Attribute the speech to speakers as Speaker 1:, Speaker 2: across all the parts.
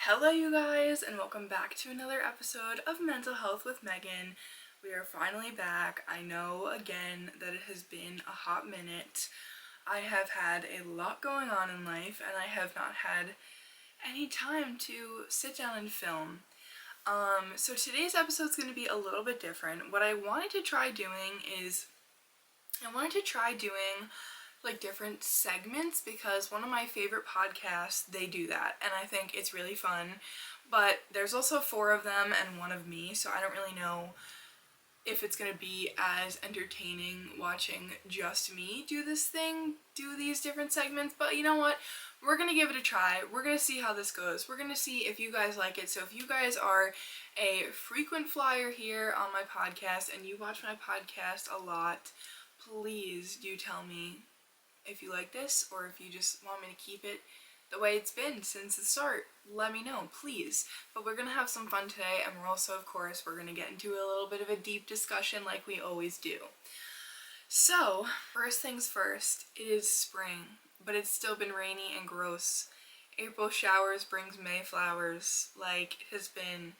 Speaker 1: Hello you guys, and welcome back to another episode of Mental Health with Megan. We are finally back. I know again that it has been a hot minute. I have had a lot going on in life and I have not had any time to sit down and film. So today's episode is going to be a little bit different. What I wanted to try doing is like different segments, because one of my favorite podcasts, they do that and I think it's really fun, but there's also 4 of them and 1 of me, so I don't really know if it's gonna be as entertaining watching just me do these different segments. But you know what, we're gonna give it a try. We're gonna see how this goes. We're gonna see if you guys like it. So if you guys are a frequent flyer here on my podcast and you watch my podcast a lot, please do tell me if you like this or if you just want me to keep it the way it's been since the start. Let me know, please. But we're gonna have some fun today, and we're also, of course, we're gonna get into a little bit of a deep discussion like we always do. So, first things first, it is spring, but it's still been rainy and gross. April showers brings May flowers. Like, it has been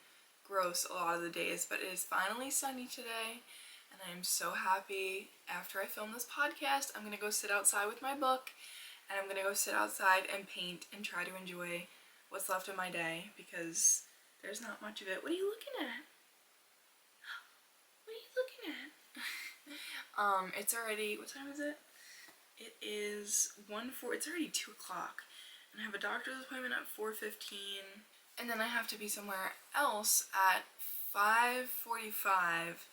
Speaker 1: gross a lot of the days, but it is finally sunny today. And I am so happy. After I film this podcast, I'm gonna go sit outside with my book, and I'm gonna go sit outside and paint and try to enjoy what's left of my day, because there's not much of it. What are you looking at? What are you looking at? It's already, what time is it? It is it's already 2 o'clock, and I have a doctor's appointment at 4:15, and then I have to be somewhere else at 5:45.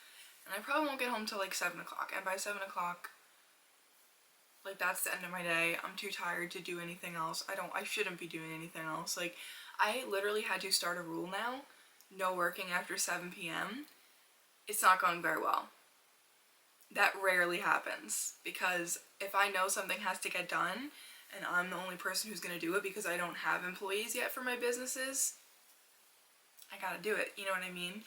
Speaker 1: And I probably won't get home till like 7 o'clock. And by 7 o'clock, like, that's the end of my day. I'm too tired to do anything else. I shouldn't be doing anything else. Like, I literally had to start a rule now. No working after 7 p.m. It's not going very well. That rarely happens. Because if I know something has to get done, and I'm the only person who's going to do it because I don't have employees yet for my businesses, I gotta do it. You know what I mean?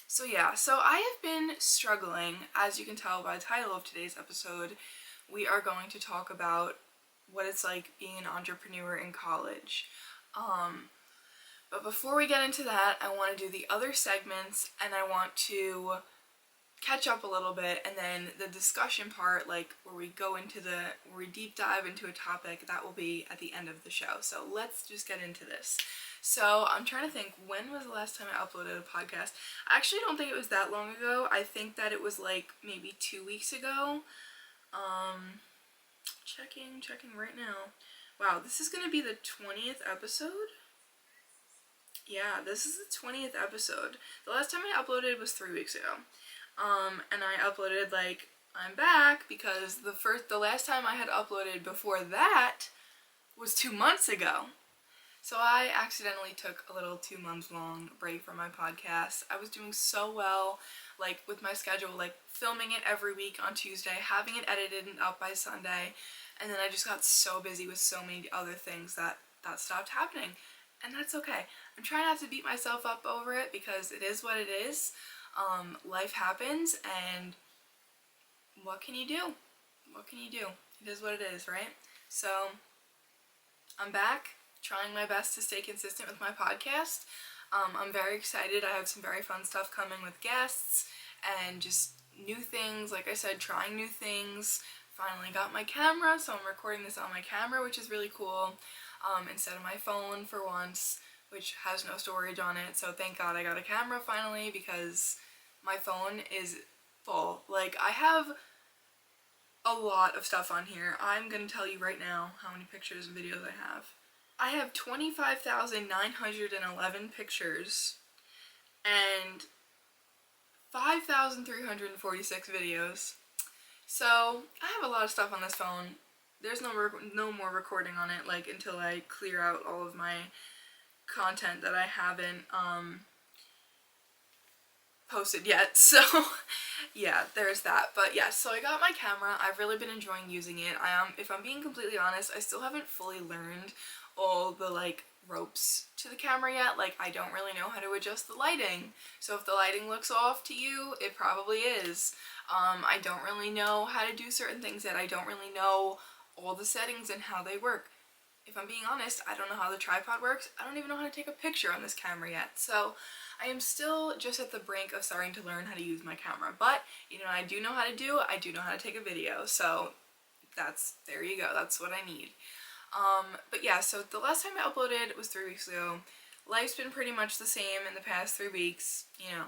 Speaker 1: So yeah, so I have been struggling. As you can tell by the title of today's episode, we are going to talk about what it's like being an entrepreneur in college. But before we get into that, I want to do the other segments, and I want to catch up a little bit, and then the discussion part, like where we deep dive into a topic, that will be at the end of the show. So let's just get into this. So I'm trying to think, when was the last time I uploaded a podcast? I actually don't think it was that long ago. I think that it was like maybe 2 weeks ago. Checking right now. Wow, this is gonna be the 20th episode? Yeah, this is the 20th episode. The last time I uploaded was 3 weeks ago. And I uploaded, like, I'm back, because the last time I had uploaded before that was 2 months ago. So I accidentally took a little 2 months long break from my podcast. I was doing so well, like, with my schedule, like filming it every week on Tuesday, having it edited and up by Sunday, and then I just got so busy with so many other things that stopped happening. And that's okay. I'm trying not to beat myself up over it, because it is what it is. Life happens, and what can you do? What can you do? It is what it is, right? So I'm back, trying my best to stay consistent with my podcast. I'm very excited. I have some very fun stuff coming with guests and just new things. Like I said, trying new things. Finally got my camera, so I'm recording this on my camera, which is really cool, instead of my phone for once, which has no storage on it. So thank God I got a camera finally, because my phone is full. Like, I have a lot of stuff on here. I'm gonna tell you right now how many pictures and videos I have. I have 25,911 pictures and 5,346 videos. So I have a lot of stuff on this phone. There's no more recording on it, like, until I clear out all of my content that I haven't posted yet. So yeah, there's that. But yeah, so I got my camera. I've really been enjoying using it. If I'm being completely honest, I still haven't fully learned all the, like, ropes to the camera yet. Like, I don't really know how to adjust the lighting. So if the lighting looks off to you, it probably is. I don't really know how to do certain things yet. I don't really know all the settings and how they work. if I'm being honest, I don't know how the tripod works. I don't even know how to take a picture on this camera yet. So I am still just at the brink of starting to learn how to use my camera. But, you know, I do know how to do, I do know how to take a video. So there you go. That's what I need. But yeah, so the last time I uploaded was 3 weeks ago. Life's been pretty much the same in the past 3 weeks. You know,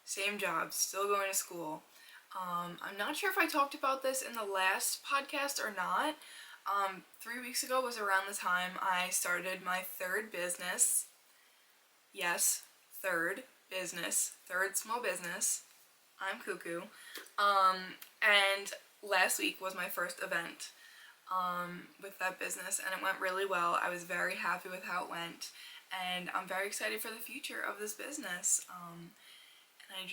Speaker 1: same job, still going to school. I'm not sure if I talked about this in the last podcast or not. 3 weeks ago was around the time I started my third business. Yes, third business, third small business. I'm cuckoo. And last week was my first event with that business, and it went really well. I was very happy with how it went, and I'm very excited for the future of this business. And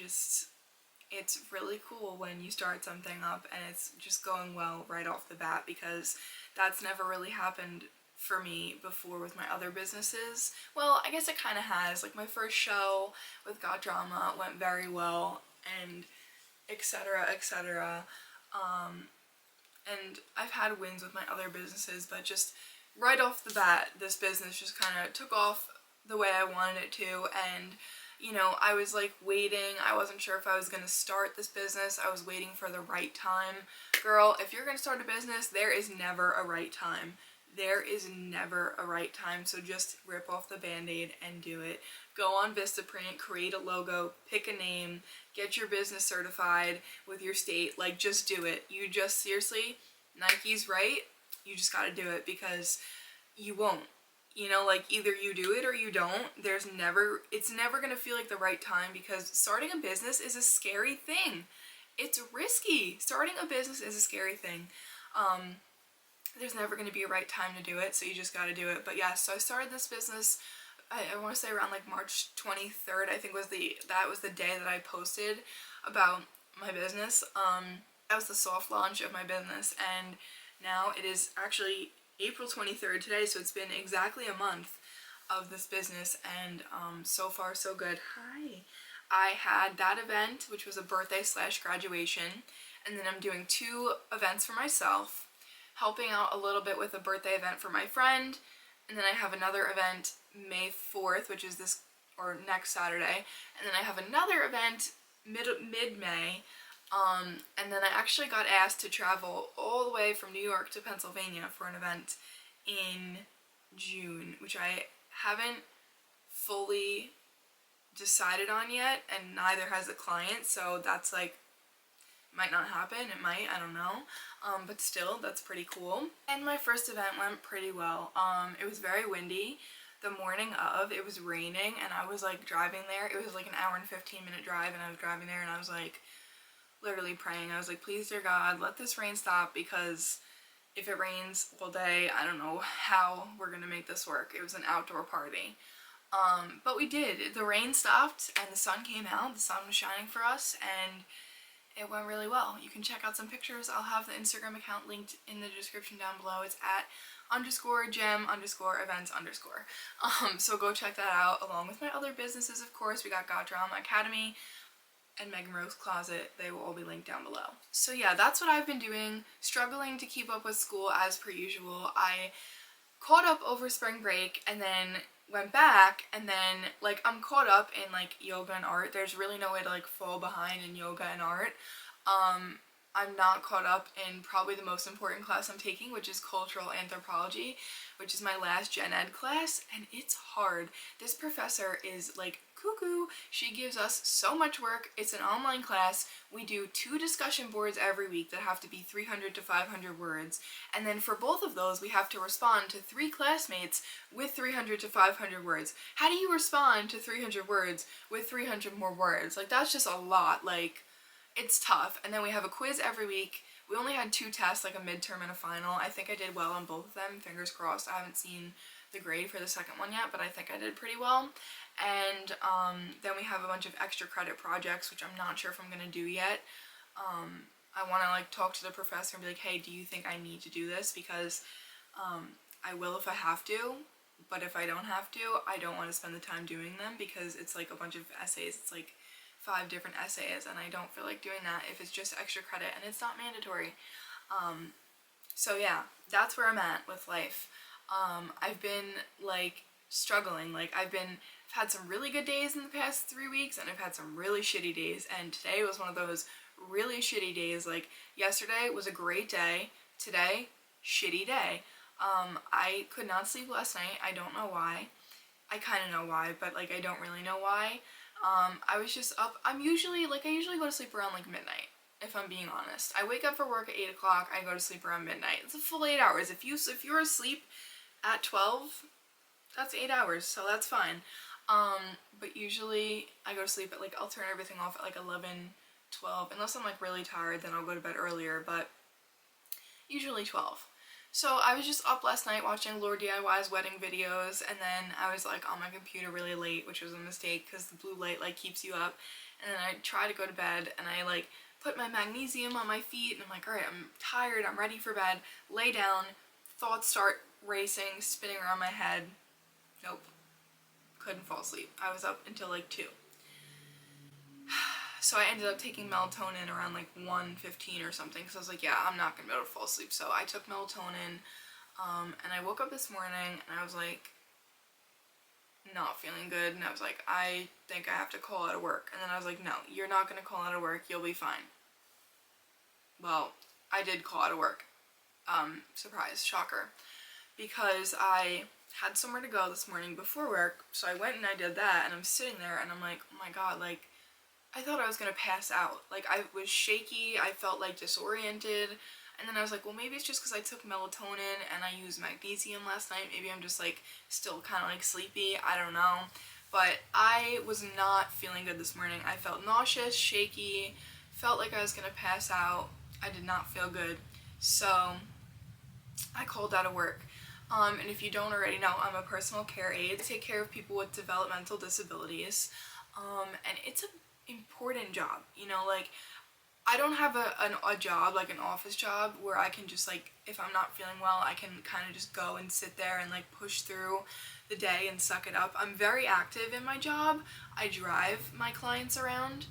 Speaker 1: it's really cool when you start something up and it's just going well right off the bat, because that's never really happened for me before with my other businesses. Well, I guess it kind of has. Like, my first show with Got Drama went very well, and etc, etc. And I've had wins with my other businesses, but just right off the bat, this business just kind of took off the way I wanted it to. And you know, I was like waiting. I wasn't sure if I was going to start this business. I was waiting for the right time. Girl, if you're going to start a business, there is never a right time. There is never a right time. So just rip off the band-aid and do it. Go on Vistaprint, create a logo, pick a name, get your business certified with your state. Like, just do it. You just, seriously, Nike's right. You just got to do it, because you won't. You know, like, either you do it or you don't. It's never going to feel like the right time, because starting a business is a scary thing. It's risky. Starting a business is a scary thing. There's never going to be a right time to do it, so you just got to do it. But yeah, so I started this business, I want to say around like March 23rd, I think that was the day that I posted about my business. That was the soft launch of my business, and now it is actually April 23rd today, so it's been exactly a month of this business, and so far so good. Hi. I had that event, which was a birthday / graduation, and then I'm doing 2 events for myself, helping out a little bit with a birthday event for my friend, and then I have another event May 4th, which is next Saturday, and then I have another event mid-May. And then I actually got asked to travel all the way from New York to Pennsylvania for an event in June, which I haven't fully decided on yet, and neither has the client, so that's like, might not happen, it might, I don't know, but still, that's pretty cool. And my first event went pretty well. It was very windy. The morning of, it was raining, and I was like driving there. It was like an hour and 15-minute drive, and I was driving there, and I was like literally praying. I was like, please, dear God, let this rain stop, because if it rains all day, I don't know how we're gonna make this work. It was an outdoor party. But we did. The rain stopped and the sun came out. The sun was shining for us, and it went really well. You can check out some pictures. I'll have the Instagram account linked in the description down below. It's at _gem_events_. So go check that out, along with my other businesses, of course. We got Got Drama Academy and Megan Rose Closet. They will all be linked down below. So yeah, that's what I've been doing, struggling to keep up with school as per usual. I caught up over spring break and then went back, and then like I'm caught up in like yoga and art. There's really no way to like fall behind in yoga and art. I'm not caught up in probably the most important class I'm taking, which is cultural anthropology, which is my last gen ed class, and it's hard. This professor is like cuckoo. She gives us so much work. It's an online class. We do 2 discussion boards every week that have to be 300 to 500 words, and then for both of those we have to respond to 3 classmates with 300 to 500 words. How do you respond to 300 words with 300 more words? Like, that's just a lot. Like, it's tough. And then we have a quiz every week. We only had 2 tests, like a midterm and a final. I think I did well on both of them, fingers crossed. I haven't seen the grade for the second one yet, but I think I did pretty well. And then we have a bunch of extra credit projects, which I'm not sure if I'm going to do yet. I want to like talk to the professor and be like, hey, do you think I need to do this? Because I will if I have to, but if I don't have to, I don't want to spend the time doing them, because it's like a bunch of essays. It's like 5 different essays, and I don't feel like doing that if it's just extra credit and it's not mandatory. So yeah, that's where I'm at with life. I've been like struggling. Like I've had some really good days in the past 3 weeks, and I've had some really shitty days, and today was one of those really shitty days. Like yesterday was a great day, today shitty day. I could not sleep last night. I don't know why. I kind of know why, but like I don't really know why. I was just up. I usually go to sleep around like midnight, if I'm being honest. I wake up for work at 8 o'clock, I go to sleep around midnight. It's a full 8 hours. If you're asleep at 12, that's 8 hours, so that's fine. But usually I go to sleep at like, I'll turn everything off at like 11, 12, unless I'm like really tired, then I'll go to bed earlier, but usually 12. So I was just up last night watching Lord DIY's wedding videos, and then I was like on my computer really late, which was a mistake because the blue light like keeps you up. And then I try to go to bed, and I like put my magnesium on my feet, and I'm like, alright, I'm tired, I'm ready for bed, lay down, thoughts start racing, spinning around my head. Nope. Couldn't fall asleep. I was up until like 2. So I ended up taking melatonin around like 1:15 or something, because I was like, yeah, I'm not gonna be able to fall asleep. So I took melatonin, and I woke up this morning and I was like not feeling good, and I was like, I think I have to call out of work. And then I was like, no, you're not gonna call out of work, you'll be fine. Well, I did call out of work. Surprise, shocker, because I had somewhere to go this morning before work, so I went and I did that, and I'm sitting there and I'm like, oh my god, like I thought I was gonna pass out. Like I was shaky, I felt like disoriented, and then I was like, well, maybe it's just because I took melatonin and I used magnesium last night. Maybe I'm just like still kind of like sleepy, I don't know. But I was not feeling good this morning. I felt nauseous, shaky, felt like I was gonna pass out. I did not feel good. So I called out of work. And if you don't already know, I'm a personal care aide. I take care of people with developmental disabilities. And it's an important job, you know, like I don't have a job, like an office job, where I can just like, if I'm not feeling well, I can kind of just go and sit there and like push through the day and suck it up. I'm very active in my job. I drive my clients around.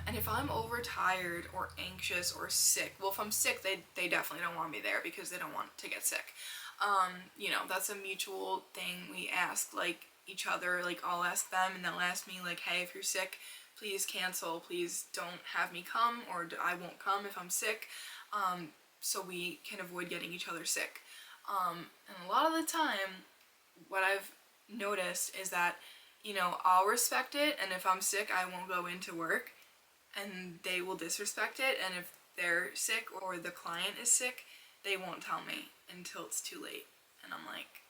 Speaker 1: And if I'm overtired or anxious or sick, well, if I'm sick, they definitely don't want me there because they don't want to get sick. You know, that's a mutual thing. We ask like each other, like I'll ask them and they'll ask me like, hey, if you're sick, please cancel, please don't have me come, or I won't come if I'm sick, so we can avoid getting each other sick. And a lot of the time, what I've noticed is that, you know, I'll respect it, and if I'm sick, I won't go into work, and they will disrespect it, and if they're sick or the client is sick, they won't tell me until it's too late. And I'm like,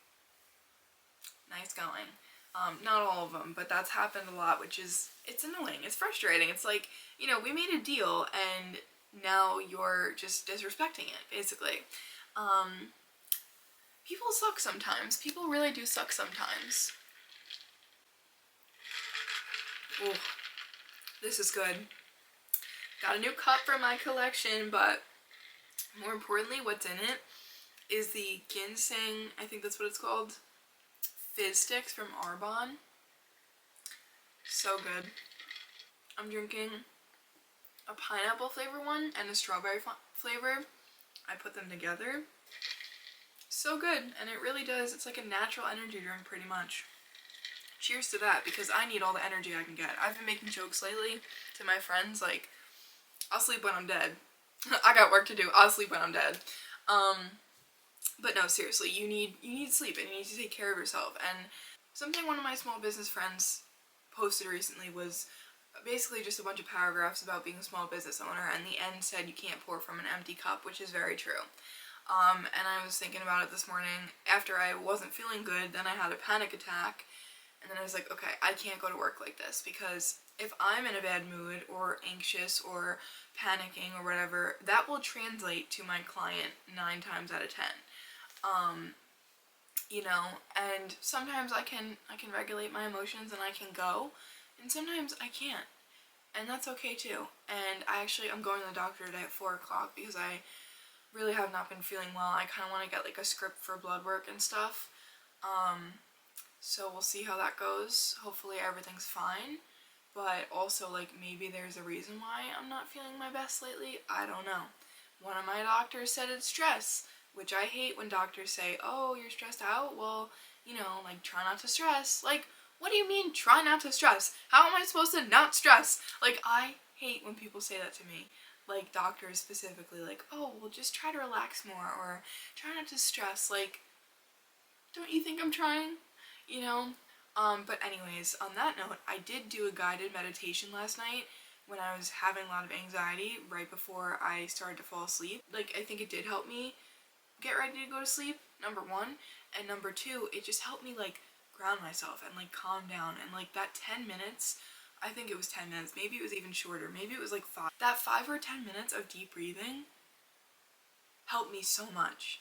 Speaker 1: nice going. Not all of them, but that's happened a lot, which is, it's annoying, it's frustrating. It's like, you know, we made a deal and now you're just disrespecting it, basically. People suck sometimes. People really do suck sometimes. Ooh, this is good. Got a new cup for my collection, but more importantly, what's in it is the ginseng, I think that's what it's called, fizz sticks from Arbonne. So good. I'm drinking a pineapple flavor one and a strawberry flavor. I put them together. So good, and it really does, it's like a natural energy drink pretty much. Cheers to that, because I need all the energy I can get. I've been making jokes lately to my friends like, I'll sleep when I'm dead. I got work to do, I'll sleep when I'm dead. But no, seriously, you need sleep and you need to take care of yourself. And something one of my small business friends posted recently was basically just a bunch of paragraphs about being a small business owner, and the end said you can't pour from an empty cup, which is very true. And I was thinking about it this morning after I wasn't feeling good, then I had a panic attack, and then I was like, okay, I can't go to work like this, because if I'm in a bad mood or anxious or panicking or whatever, that will translate to my client 9 times out of 10. You know, and sometimes I can regulate my emotions and I can go, and sometimes I can't, and that's okay too. And I'm going to the doctor today at 4 o'clock because I really have not been feeling well. I kind of want to get like a script for blood work and stuff. So we'll see how that goes. Hopefully everything's fine, but also like maybe there's a reason why I'm not feeling my best lately. I don't know. One of my doctors said it's stress. which I hate when doctors say, oh, you're stressed out, well, you know, like, try not to stress. Like, what do you mean, try not to stress? How am I supposed to not stress? Like, I hate when people say that to me. Like, doctors specifically, like, oh, well, just try to relax more, or try not to stress. Like, don't you think I'm trying? You know? But anyways, on that note, I did do a guided meditation last night when I was having a lot of anxiety right before I started to fall asleep. Like, I think it did help me get ready to go to sleep, number one. And number two, it just helped me, like, ground myself and, like, calm down. And, like, that 10 minutes, I think it was 10 minutes, maybe it was even shorter, maybe it was like 5. That 5 or 10 minutes of deep breathing helped me so much.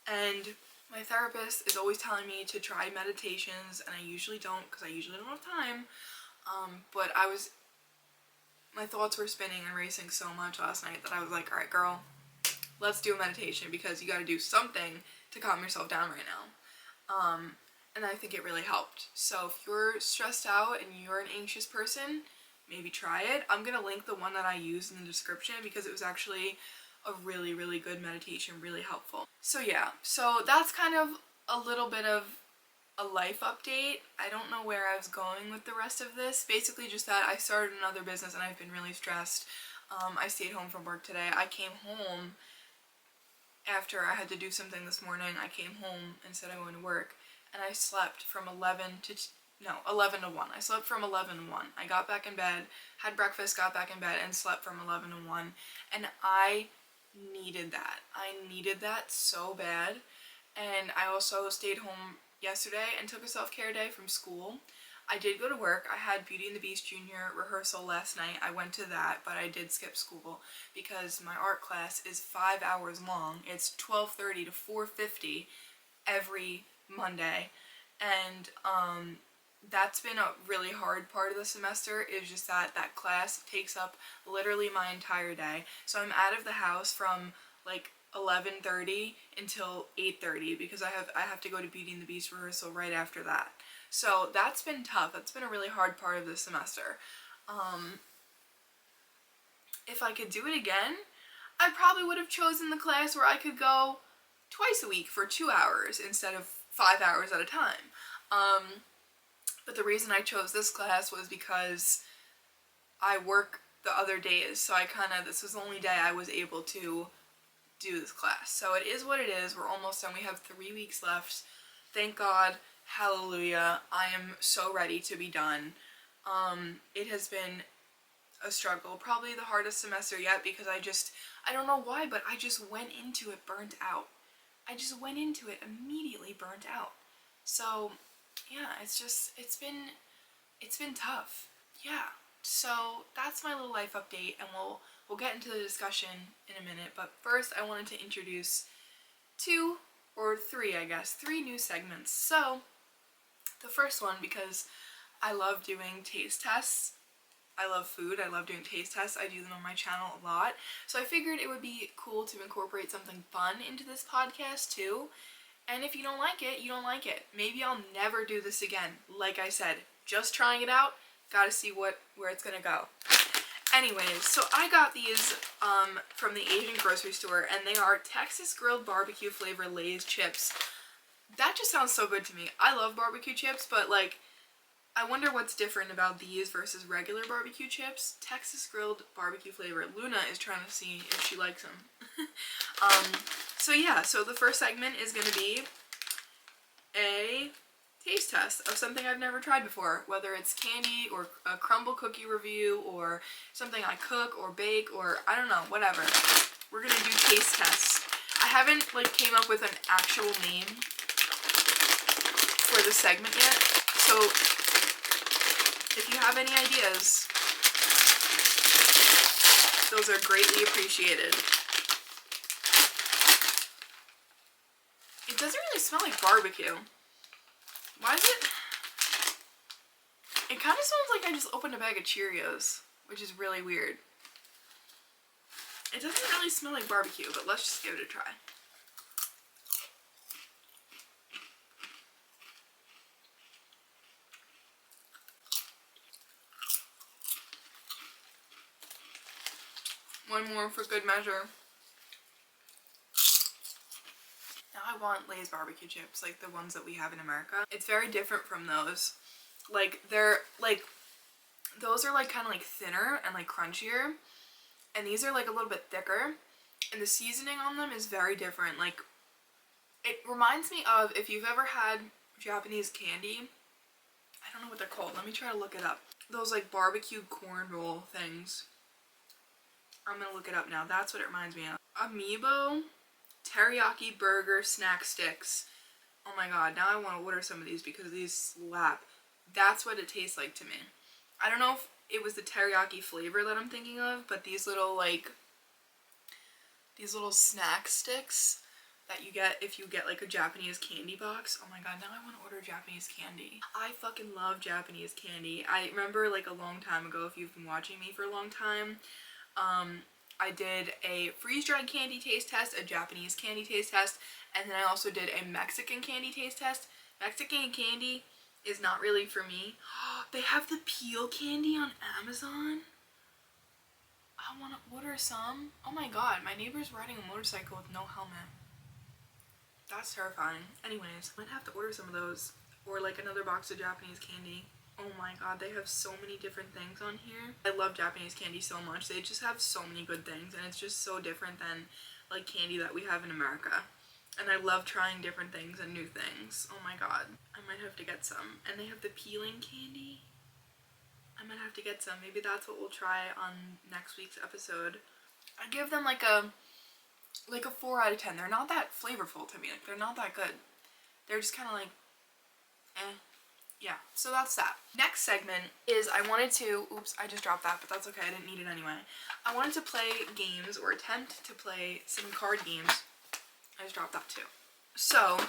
Speaker 1: And my therapist is always telling me to try meditations, and I usually don't because I usually don't have time. But my thoughts were spinning and racing so much last night that I was like, alright girl, let's do a meditation because you gotta do something to calm yourself down right now. And I think it really helped. So if you're stressed out and you're an anxious person, maybe try it. I'm gonna link the one that I used in the description because it was actually a really, really good meditation, really helpful. So yeah, so that's kind of a little bit of a life update. I don't know where I was going with the rest of this. Basically just that I started another business and I've been really stressed. I stayed home from work today. I came home after I had to do something this morning. I came home instead of going to work, and I slept from 11 to 1. I slept from 11 to 1. I got back in bed, had breakfast, got back in bed, and slept from 11 to 1. And I needed that. I needed that so bad. And I also stayed home yesterday and took a self-care day from school. I did go to work. I had Beauty and the Beast Junior rehearsal last night. I went to that, but I did skip school because my art class is 5 hours long. It's 12:30 to 4:50 every Monday. And that's been a really hard part of the semester, is just that class takes up literally my entire day. So I'm out of the house from like 11:30 until 8:30 because I have to go to Beauty and the Beast rehearsal right after that. So that's been tough. That's been a really hard part of the semester. If I could do it again, I probably would have chosen the class where I could go twice a week for 2 hours instead of 5 hours at a time. But the reason I chose this class was because I work the other days, so this was the only day I was able to do this class. So it is what it is. We're almost done. We have 3 weeks left. Thank God. Hallelujah. I am so ready to be done. It has been a struggle. Probably the hardest semester yet because I don't know why, but I just went into it burnt out. I just went into it immediately burnt out. So yeah, it's been tough. Yeah. So that's my little life update, and we'll get into the discussion in a minute. But first I wanted to introduce 2 or 3, I guess, 3 new segments. So the first one, because I love doing taste tests. I love food. I love doing taste tests. I do them on my channel a lot. So I figured it would be cool to incorporate something fun into this podcast too. And if you don't like it, you don't like it. Maybe I'll never do this again. Like I said, just trying it out. Gotta see where it's gonna go. Anyways, so I got these from the Asian grocery store, and they are Texas grilled barbecue flavor Lay's chips. That just sounds so good to me. I love barbecue chips, but like, I wonder what's different about these versus regular barbecue chips. Texas grilled barbecue flavor. Luna is trying to see if she likes them. So yeah, so the first segment is going to be a taste test of something I've never tried before, whether it's candy or a crumble cookie review or something I cook or bake or I don't know, whatever. We're going to do taste tests. I haven't came up with an actual name for the segment yet, so if you have any ideas, those are greatly appreciated. It doesn't really smell like barbecue. Why is it? It kind of smells like I just opened a bag of Cheerios, which is really weird. It doesn't really smell like barbecue, but let's just give it a try. One more for good measure. want Lay's barbecue chips, like the ones that we have in America. It's very different from those. Like, they're, like, those are, like, kind of, like, thinner and, like, crunchier. And these are, like, a little bit thicker. And the seasoning on them is very different. Like, it reminds me of, if you've ever had Japanese candy, I don't know what they're called. Let me try to look it up. Those, like, barbecued corn roll things. I'm gonna look it up now. That's what it reminds me of. Amiibo teriyaki burger snack sticks. Oh my god, now I want to order some of these because these slap. That's what it tastes like to me. I don't know if it was the teriyaki flavor that I'm thinking of, but these little, like, these little snack sticks that you get if you get, like, a Japanese candy box. Oh my god, now I want to order Japanese candy. I fucking love Japanese candy. I remember, like, a long time ago, if you've been watching me for a long time, I did a freeze-dried candy taste test, a Japanese candy taste test, and then I also did a Mexican candy taste test. Mexican candy is not really for me. They have the peel candy on Amazon. I want to order some. Oh my god, my neighbor's riding a motorcycle with no helmet. That's terrifying. Anyways, I might have to order some of those, or like another box of Japanese candy. Oh my god, they have so many different things on here. I love Japanese candy so much. They just have so many good things, and it's just so different than, like, candy that we have in America. And I love trying different things and new things. Oh my god. I might have to get some. And they have the peeling candy. I might have to get some. Maybe that's what we'll try on next week's episode. I give them like a 4 out of 10. They're not that flavorful to me. Like, they're not that good. They're just kind of like, eh. Yeah, so that's that. Next segment is I wanted to, oops, I just dropped that, but that's okay, I didn't need it anyway. I wanted to play games, or attempt to play some card games. I just dropped that too. So,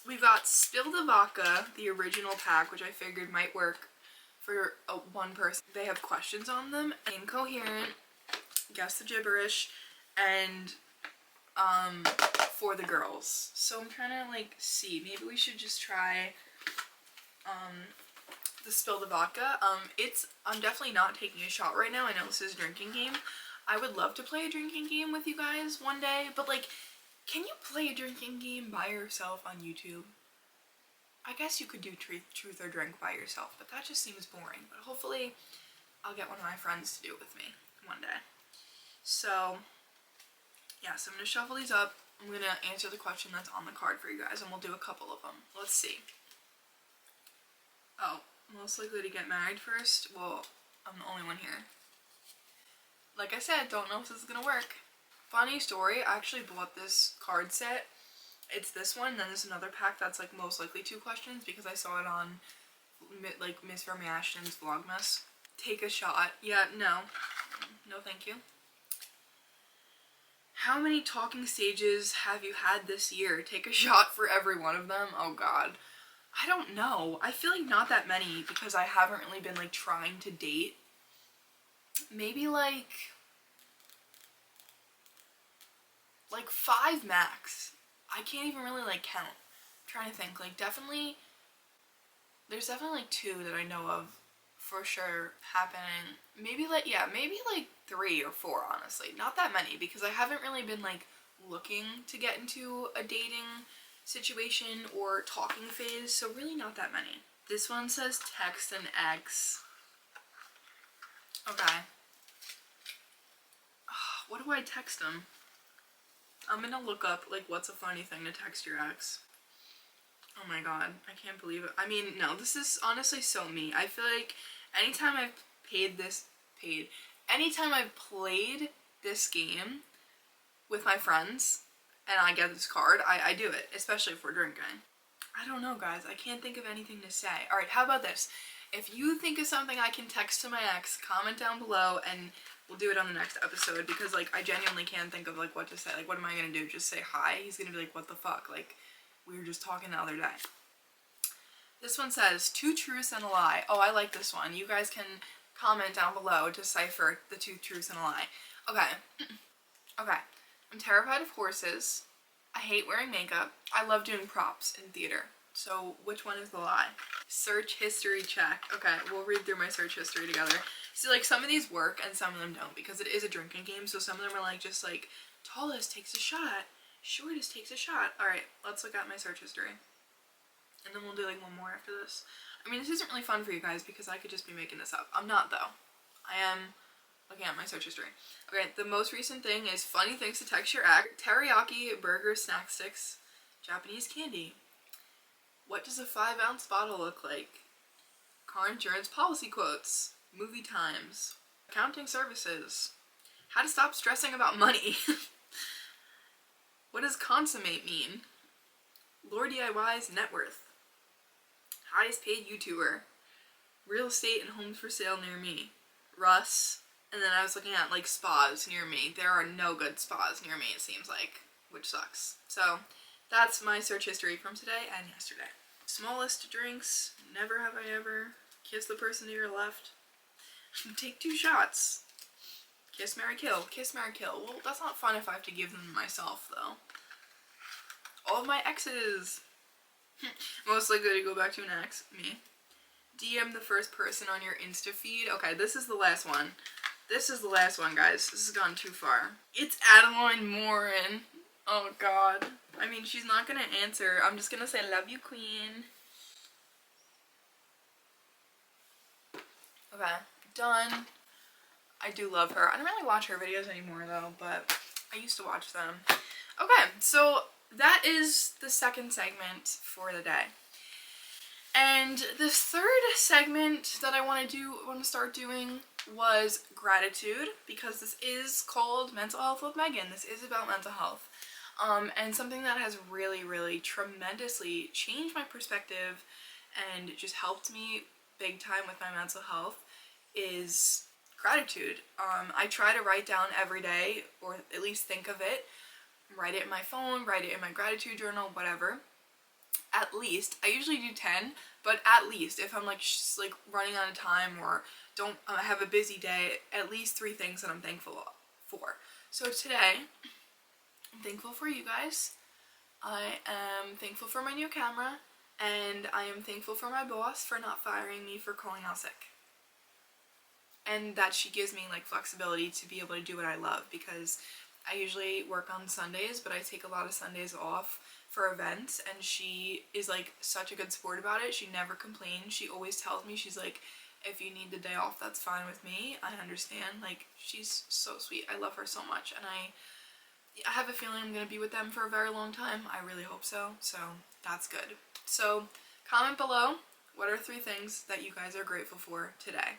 Speaker 1: we've got Spill the Vodka, the original pack, which I figured might work for one person. They have questions on them, Incoherent, Guess the Gibberish, and For the Girls. So I'm trying to, like, see, maybe we should just try the Spill the Vodka. I'm definitely not taking a shot right now. I know this is a drinking game. I would love to play a drinking game with you guys one day, but, like, can you play a drinking game by yourself on YouTube? I guess you could do truth or drink by yourself, but that just seems boring. But hopefully I'll get one of my friends to do it with me one day. So, yeah, so I'm going to shuffle these up. I'm going to answer the question that's on the card for you guys, and we'll do a couple of them. Let's see. Oh, most likely to get married first? Well, I'm the only one here. Like I said, don't know if this is going to work. Funny story, I actually bought this card set. It's this one, and then there's another pack that's, like, most likely 2 questions because I saw it on, like, Miss Vermy Ashton's Vlogmas. Take a shot. Yeah, no. No thank you. How many talking stages have you had this year? Take a shot for every one of them? Oh god. I don't know. I feel like not that many because I haven't really been, like, trying to date. Maybe, like 5 max. I can't even really, like, count. I'm trying to think. Like, definitely, there's definitely, like, 2 that I know of for sure happening. Maybe, like, yeah, maybe, like, 3 or 4, honestly. Not that many, because I haven't really been, like, looking to get into a dating situation or talking phase, so really not that many. This one says text an ex. Okay. What do I text them? I'm gonna look up, like, what's a funny thing to text your ex. Oh my god, I can't believe it. I mean, no, this is honestly so me. I feel like anytime I've anytime I've played this game with my friends and I get this card, I do it, especially if we're drinking. I don't know, guys. I can't think of anything to say. Alright, how about this? If you think of something I can text to my ex, comment down below and we'll do it on the next episode because, like, I genuinely can't think of, like, what to say. Like, what am I gonna do? Just say hi? He's gonna be like, what the fuck? Like, we were just talking the other day. This one says, 2 truths and a lie. Oh, I like this one. You guys can comment down below to decipher the 2 truths and a lie. Okay. Okay. I'm terrified of horses. I hate wearing makeup. I love doing props in theater. So, which one is the lie? Search history check. Okay, we'll read through my search history together. See, like, some of these work and some of them don't because it is a drinking game. So some of them are, like, just, like, Tallest takes a shot Sure, just takes a shot. Alright, let's look at my search history. And then we'll do like one more after this. I mean, this isn't really fun for you guys because I could just be making this up. I'm not though. I am looking at my search history. Okay, the most recent thing is funny things to text your ex, teriyaki burger snack sticks, Japanese candy. What does a 5-ounce bottle look like? Car insurance policy quotes, movie times, accounting services, how to stop stressing about money. What does consummate mean? Lord DIY's net worth, highest paid YouTuber, real estate and homes for sale near me, Russ. And then I was looking at like spas near me. There are no good spas near me, it seems like, which sucks. So that's my search history from today and yesterday. Smallest drinks, never have I ever. Kiss the person to your left. Take 2 shots. Kiss, marry, kill. Kiss, marry, kill. Well, that's not fun if I have to give them to myself, though. All of my exes. Most likely to go back to an ex. Me. DM the first person on your Insta feed. Okay, this is the last one. This is the last one, guys. This has gone too far. It's Adeline Morin. Oh, God. I mean, she's not gonna answer. I'm just gonna say, love you, queen. Okay, done. I do love her. I don't really watch her videos anymore, though, but I used to watch them. Okay, so that is the second segment for the day. And the third segment that I want to start doing was gratitude, because this is called Mental Health with Megan. This is about mental health. And something that has really, really tremendously changed my perspective and just helped me big time with my mental health is gratitude. I try to write down every day, or at least think of it, write it in my phone, write it in my gratitude journal, whatever. At least, I usually do 10, but at least if I'm like running out of time or don't have a busy day, at least 3 things that I'm thankful for. So today, I'm thankful for you guys. I am thankful for my new camera, and I am thankful for my boss for not firing me for calling out sick. And that she gives me like flexibility to be able to do what I love, because I usually work on Sundays, but I take a lot of Sundays off for events, and she is like such a good sport about it. She never complains. She always tells me, she's like, if you need the day off, that's fine with me. I understand. Like, she's so sweet. I love her so much, and I have a feeling I'm going to be with them for a very long time. I really hope so. So that's good. So comment below, what are 3 things that you guys are grateful for today?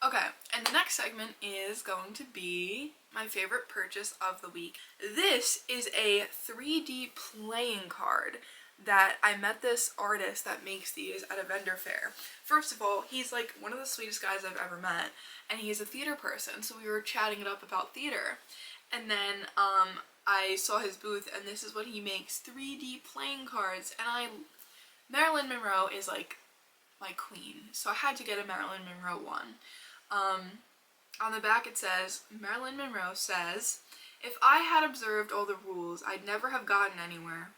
Speaker 1: Okay, and the next segment is going to be my favorite purchase of the week. This is a 3D playing card that I met this artist that makes these at a vendor fair. First of all, he's like one of the sweetest guys I've ever met, and he's a theater person, so we were chatting it up about theater. And then I saw his booth, and this is what he makes, 3D playing cards, and Marilyn Monroe is like my queen, so I had to get a Marilyn Monroe one. On the back it says, Marilyn Monroe says, if I had observed all the rules, I'd never have gotten anywhere.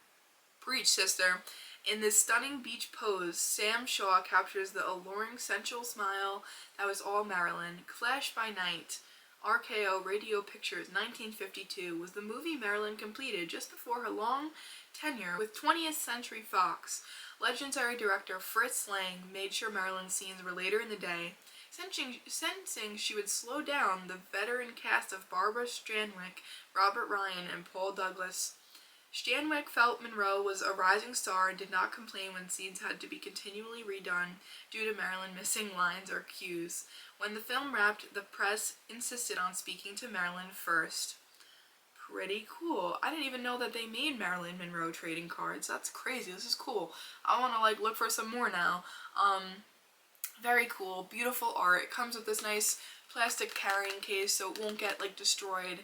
Speaker 1: Preach, sister. In this stunning beach pose, Sam Shaw captures the alluring sensual smile that was all Marilyn. Flash by Night, RKO Radio Pictures, 1952, was the movie Marilyn completed just before her long tenure with 20th Century Fox. Legendary director Fritz Lang made sure Marilyn's scenes were later in the day, sensing she would slow down the veteran cast of Barbara Stanwyck, Robert Ryan, and Paul Douglas. Stanwyck felt Monroe was a rising star and did not complain when scenes had to be continually redone due to Marilyn missing lines or cues. When the film wrapped, the press insisted on speaking to Marilyn first. Pretty cool. I didn't even know that they made Marilyn Monroe trading cards. That's crazy. This is cool. I want to like look for some more now. Very cool, beautiful art. It comes with this nice plastic carrying case so it won't get like destroyed.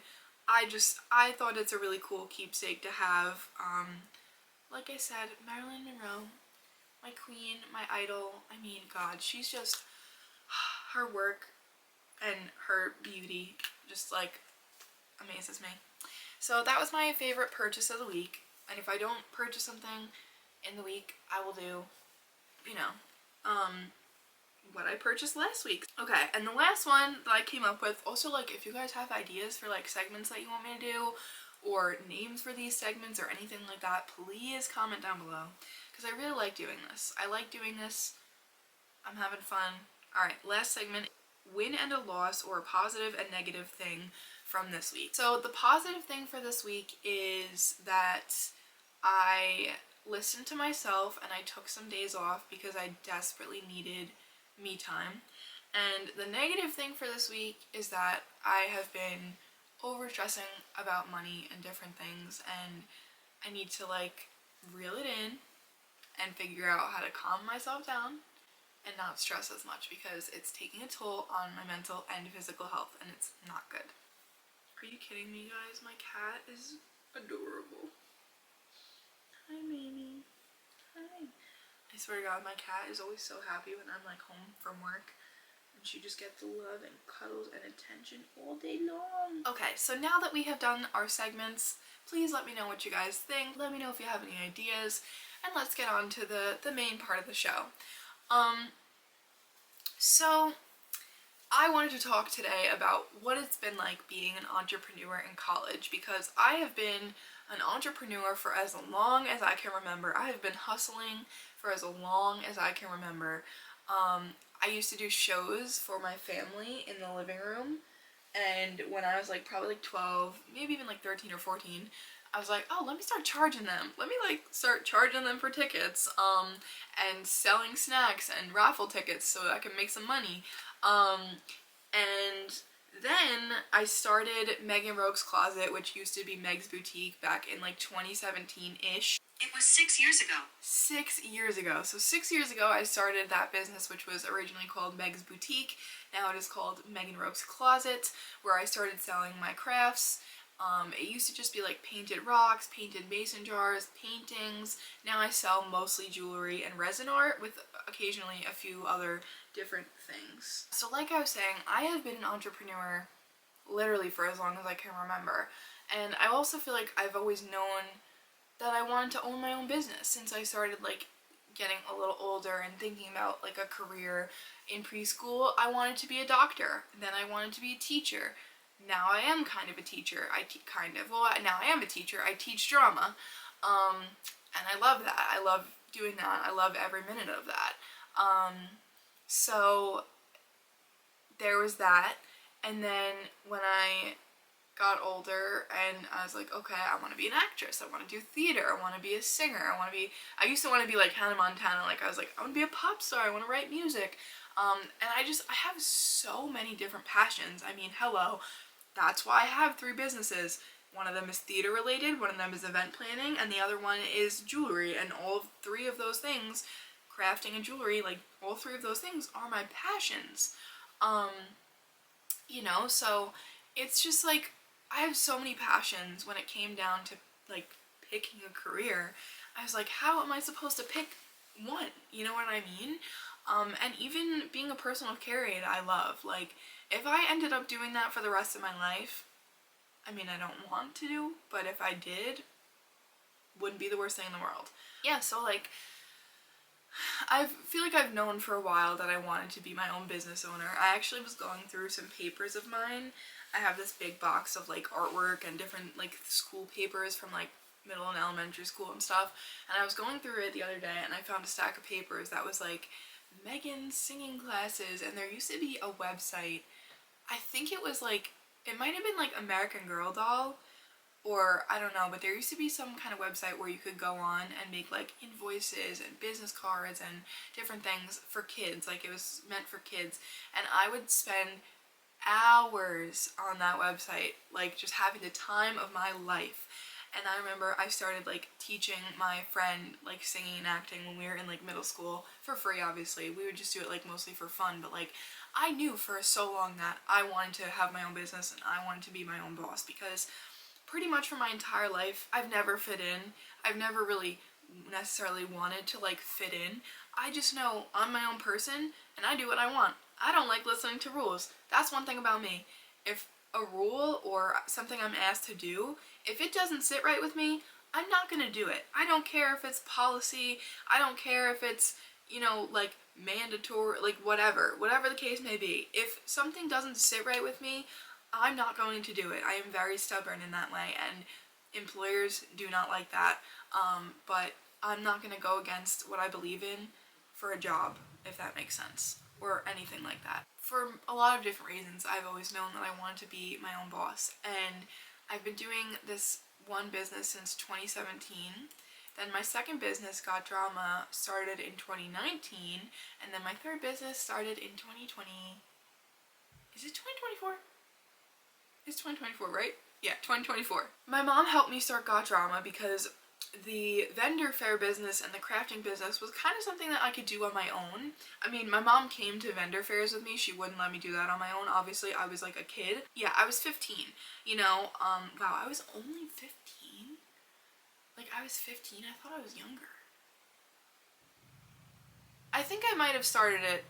Speaker 1: I thought it's a really cool keepsake to have. Like I said, Marilyn Monroe, my queen, my idol. I mean, God, she's just, her work and her beauty just like amazes me. So that was my favorite purchase of the week. And if I don't purchase something in the week, I will do, you know, what I purchased last week. Okay, and the last one that I came up with, also like if you guys have ideas for like segments that you want me to do, or names for these segments or anything like that, please comment down below, because I really like doing this. I like doing this. I'm having fun. Alright, last segment, win and a loss, or a positive and negative thing from this week. So the positive thing for this week is that I listened to myself and I took some days off because I desperately needed me time. And the negative thing for this week is that I have been over stressing about money and different things, and I need to like reel it in and figure out how to calm myself down and not stress as much, because it's taking a toll on my mental and physical health, and it's not good. Are you kidding me, guys? My cat is adorable. Hi, Mamie. Hi. I swear to God, my cat is always so happy when I'm like home from work, and she just gets love and cuddles and attention all day long. Okay, so now that we have done our segments, please let me know what you guys think. Let me know if you have any ideas, and let's get on to the main part of the show. So I wanted to talk today about what it's been like being an entrepreneur in college, because I have been an entrepreneur for as long as I can remember. I have been hustling for as long as I can remember. I used to do shows for my family in the living room, and when I was like probably like 12, maybe even like 13 or 14, I was like, oh, let me start charging them. Let me like start charging them for tickets, and selling snacks and raffle tickets so I can make some money. And then I started Megan Rogue's Closet, which used to be Meg's Boutique, back in like 2017-ish.
Speaker 2: It was 6 years ago.
Speaker 1: 6 years ago. So 6 years ago I started that business, which was originally called Meg's Boutique. Now it is called Megan Rogue's Closet, where I started selling my crafts. It used to just be like painted rocks, painted mason jars, paintings. Now I sell mostly jewelry and resin art, with occasionally a few other different things. So like I was saying, I have been an entrepreneur literally for as long as I can remember. And I also feel like I've always known that I wanted to own my own business since I started like getting a little older and thinking about like a career. In preschool, I wanted to be a doctor. Then I wanted to be a teacher. Now I am kind of a teacher. Now I am a teacher. I teach drama. And I love that. I love doing that. I love every minute of that. So there was that. And then when I got older and I was like, okay, I want to be an actress. I want to do theater. I want to be a singer. I used to want to be like Hannah Montana. Like I was like, I want to be a pop star. I want to write music. And I have so many different passions. I mean, hello. That's why I have 3 businesses. One of them is theater related, one of them is event planning, and the other one is jewelry. And all 3 of those things, crafting and jewelry, like all 3 of those things are my passions. You know, so it's just like I have so many passions. When it came down to like picking a career, I was like, how am I supposed to pick one? You know what I mean? And even being a personal care aide, I love. Like, if I ended up doing that for the rest of my life, I mean, I don't want to, but if I did, wouldn't be the worst thing in the world. Yeah, so like, I feel like I've known for a while that I wanted to be my own business owner. I actually was going through some papers of mine. I have this big box of like artwork and different like school papers from like middle and elementary school and stuff, and I was going through it the other day and I found a stack of papers that was like Megan's singing classes, and there used to be a website. I think it was like, it might have been like American Girl Doll, or I don't know, but there used to be some kind of website where you could go on and make like invoices and business cards and different things for kids. Like it was meant for kids, and I would spend hours on that website, like just having the time of my life. And I remember I started like teaching my friend like singing and acting when we were in like middle school, for free obviously. We would just do it like mostly for fun, but like I knew for so long that I wanted to have my own business and I wanted to be my own boss, because pretty much for my entire life I've never fit in. I've never really necessarily wanted to like fit in. I just know I'm my own person and I do what I want. I don't like listening to rules. That's one thing about me. If a rule or something I'm asked to do, if it doesn't sit right with me, I'm not gonna do it. I don't care if it's policy, I don't care if it's, you know, like mandatory, like whatever the case may be. If something doesn't sit right with me, I'm not going to do it. I am very stubborn in that way, and employers do not like that, but I'm not going to go against what I believe in for a job, if that makes sense, or anything like that. For a lot of different reasons, I've always known that I wanted to be my own boss, and I've been doing this one business since 2017. Then my second business, Got Drama, started in 2019, and then my third business started in 2020. Is it 2024? It's 2024, right? Yeah, 2024. My mom helped me start Got Drama because the vendor fair business and the crafting business was kind of something that I could do on my own. I mean, my mom came to vendor fairs with me. She wouldn't let me do that on my own. Obviously, I was like a kid. Yeah, I was 15, you know. Wow, I was only 15? Like, I was 15? I thought I was younger. I think I might have started it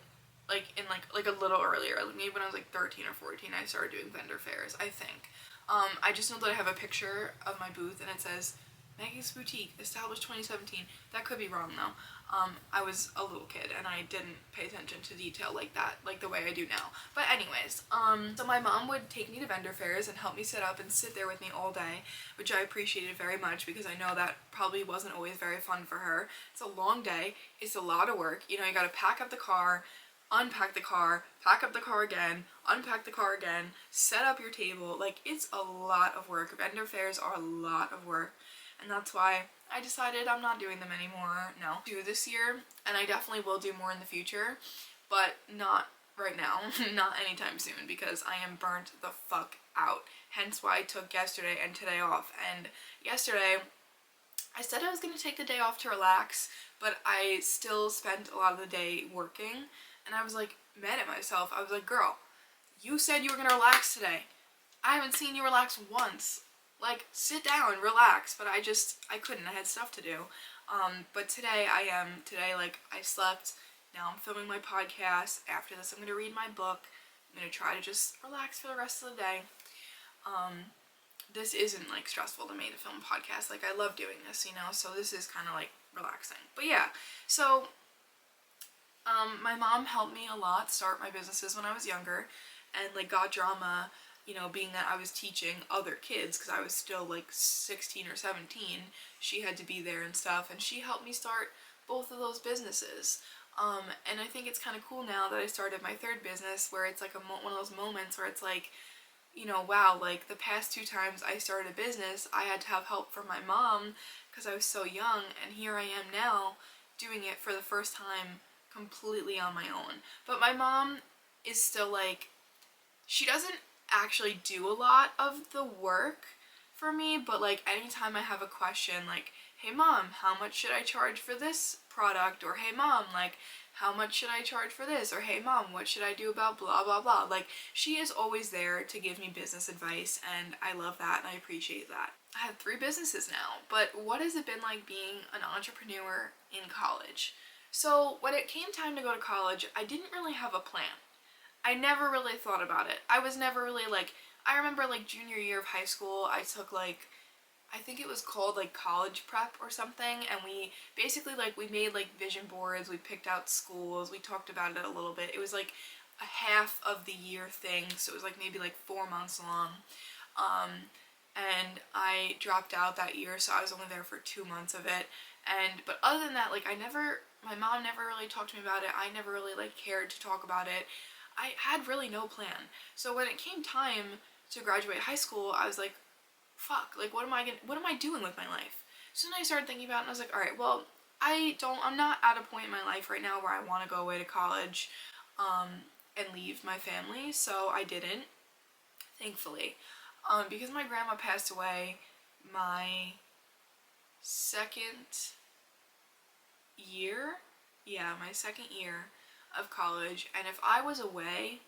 Speaker 1: like in like a little earlier, like maybe when I was like 13 or 14 I started doing vendor fairs, I think. I just know that I have a picture of my booth and it says Maggie's Boutique, established 2017. That could be wrong though. I was a little kid and I didn't pay attention to detail like that, like the way I do now. But anyways, so my mom would take me to vendor fairs and help me set up and sit there with me all day, which I appreciated very much because I know that probably wasn't always very fun for her. It's a long day, it's a lot of work. You know, you gotta pack up the car, unpack the car, pack up the car again, unpack the car again, set up your table. Like, it's a lot of work. Vendor fairs are a lot of work. And that's why I decided I'm not doing them anymore. No. Do this year, and I definitely will do more in the future, but not right now. Not anytime soon, because I am burnt the fuck out. Hence why I took yesterday and today off. And yesterday, I said I was going to take the day off to relax, but I still spent a lot of the day working, and I was like mad at myself. I was like, girl, you said you were going to relax today. I haven't seen you relax once. Like, sit down, relax. But I couldn't. I had stuff to do. But today like, I slept. Now I'm filming my podcast. After this, I'm going to read my book. I'm going to try to just relax for the rest of the day. This isn't, like, stressful to me to film a podcast. Like, I love doing this, you know? So this is kind of, like, relaxing. But yeah, so, my mom helped me a lot start my businesses when I was younger. And, like, Got Drama, you know, being that I was teaching other kids, because I was still like 16 or 17, she had to be there and stuff, and she helped me start both of those businesses. And I think it's kind of cool now that I started my third business, where it's like one of those moments where it's like, you know, wow, like the past 2 times I started a business, I had to have help from my mom because I was so young, and here I am now doing it for the first time completely on my own. But my mom is still like, she doesn't actually do a lot of the work for me, but like anytime I have a question like, hey mom, how much should I charge for this product? Or hey mom, like, how much should I charge for this? Or hey mom, what should I do about blah blah blah? Like, she is always there to give me business advice, and I love that and I appreciate that. I have 3 businesses now, but what has it been like being an entrepreneur in college? So when it came time to go to college, I didn't really have a plan. I never really thought about it. I was never really like, I remember like junior year of high school, I took like, I think it was called like college prep or something, and we basically like, we made like vision boards, we picked out schools, we talked about it a little bit. It was like a half of the year thing, so it was like maybe like 4 months long. And I dropped out that year, so I was only there for 2 months of it. But other than that, like my mom never really talked to me about it. I never really like cared to talk about it. I had really no plan. So when it came time to graduate high school, I was like, fuck, like what am I doing with my life? So then I started thinking about it, and I was like, all right, well, I'm not at a point in my life right now where I want to go away to college and leave my family, so I didn't, thankfully. Because my grandma passed away my second year of college, and if I was away,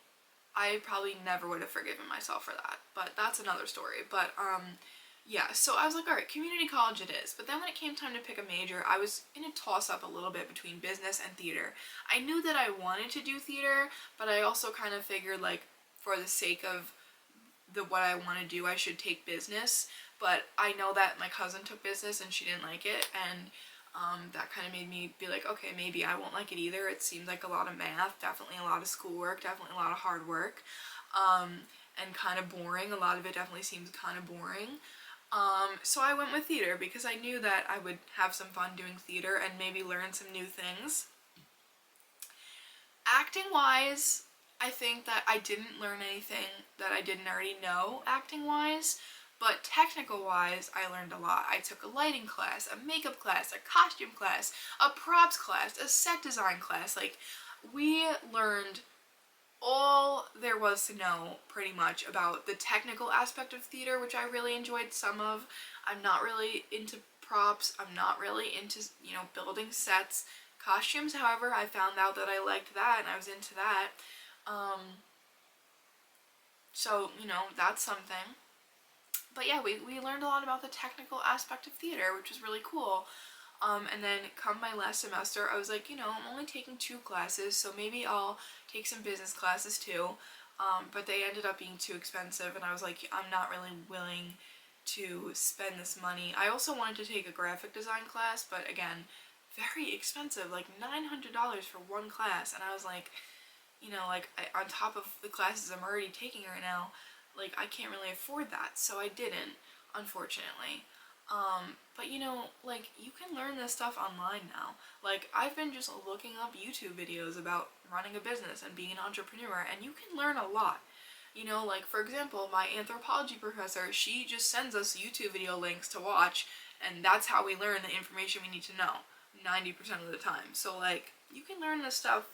Speaker 1: I probably never would have forgiven myself for that, but that's another story. But yeah, so I was like, alright, community college it is. But then when it came time to pick a major, I was in a toss-up a little bit between business and theater. I knew that I wanted to do theater, but I also kind of figured, like, for the sake of what I want to do, I should take business. But I know that my cousin took business and she didn't like it, and that kind of made me be like, okay, maybe I won't like it either. It seems like a lot of math, definitely a lot of schoolwork, definitely a lot of hard work, and kind of boring. A lot of it definitely seems kind of boring. So I went with theater because I knew that I would have some fun doing theater and maybe learn some new things. Acting wise, I think that I didn't learn anything that I didn't already know acting wise, but technical wise, I learned a lot. I took a lighting class, a makeup class, a costume class, a props class, a set design class. Like, we learned all there was to know pretty much about the technical aspect of theater, which I really enjoyed some of. I'm not really into props. I'm not really into, you know, building sets. Costumes, however, I found out that I liked that and I was into that. So, you know, that's something. But yeah, we learned a lot about the technical aspect of theater, which was really cool. And then come my last semester, I was like, you know, I'm only taking 2 classes, so maybe I'll take some business classes too. But they ended up being too expensive, and I was like, I'm not really willing to spend this money. I also wanted to take a graphic design class, but again, very expensive, like $900 for one class, and I was like, you know, like, on top of the classes I'm already taking right now, like, I can't really afford that, so I didn't, unfortunately. But you know, like, you can learn this stuff online now. Like, I've been just looking up YouTube videos about running a business and being an entrepreneur, and you can learn a lot. You know, like, for example, my anthropology professor, she just sends us YouTube video links to watch, and that's how we learn the information we need to know 90% of the time. So, like, you can learn this stuff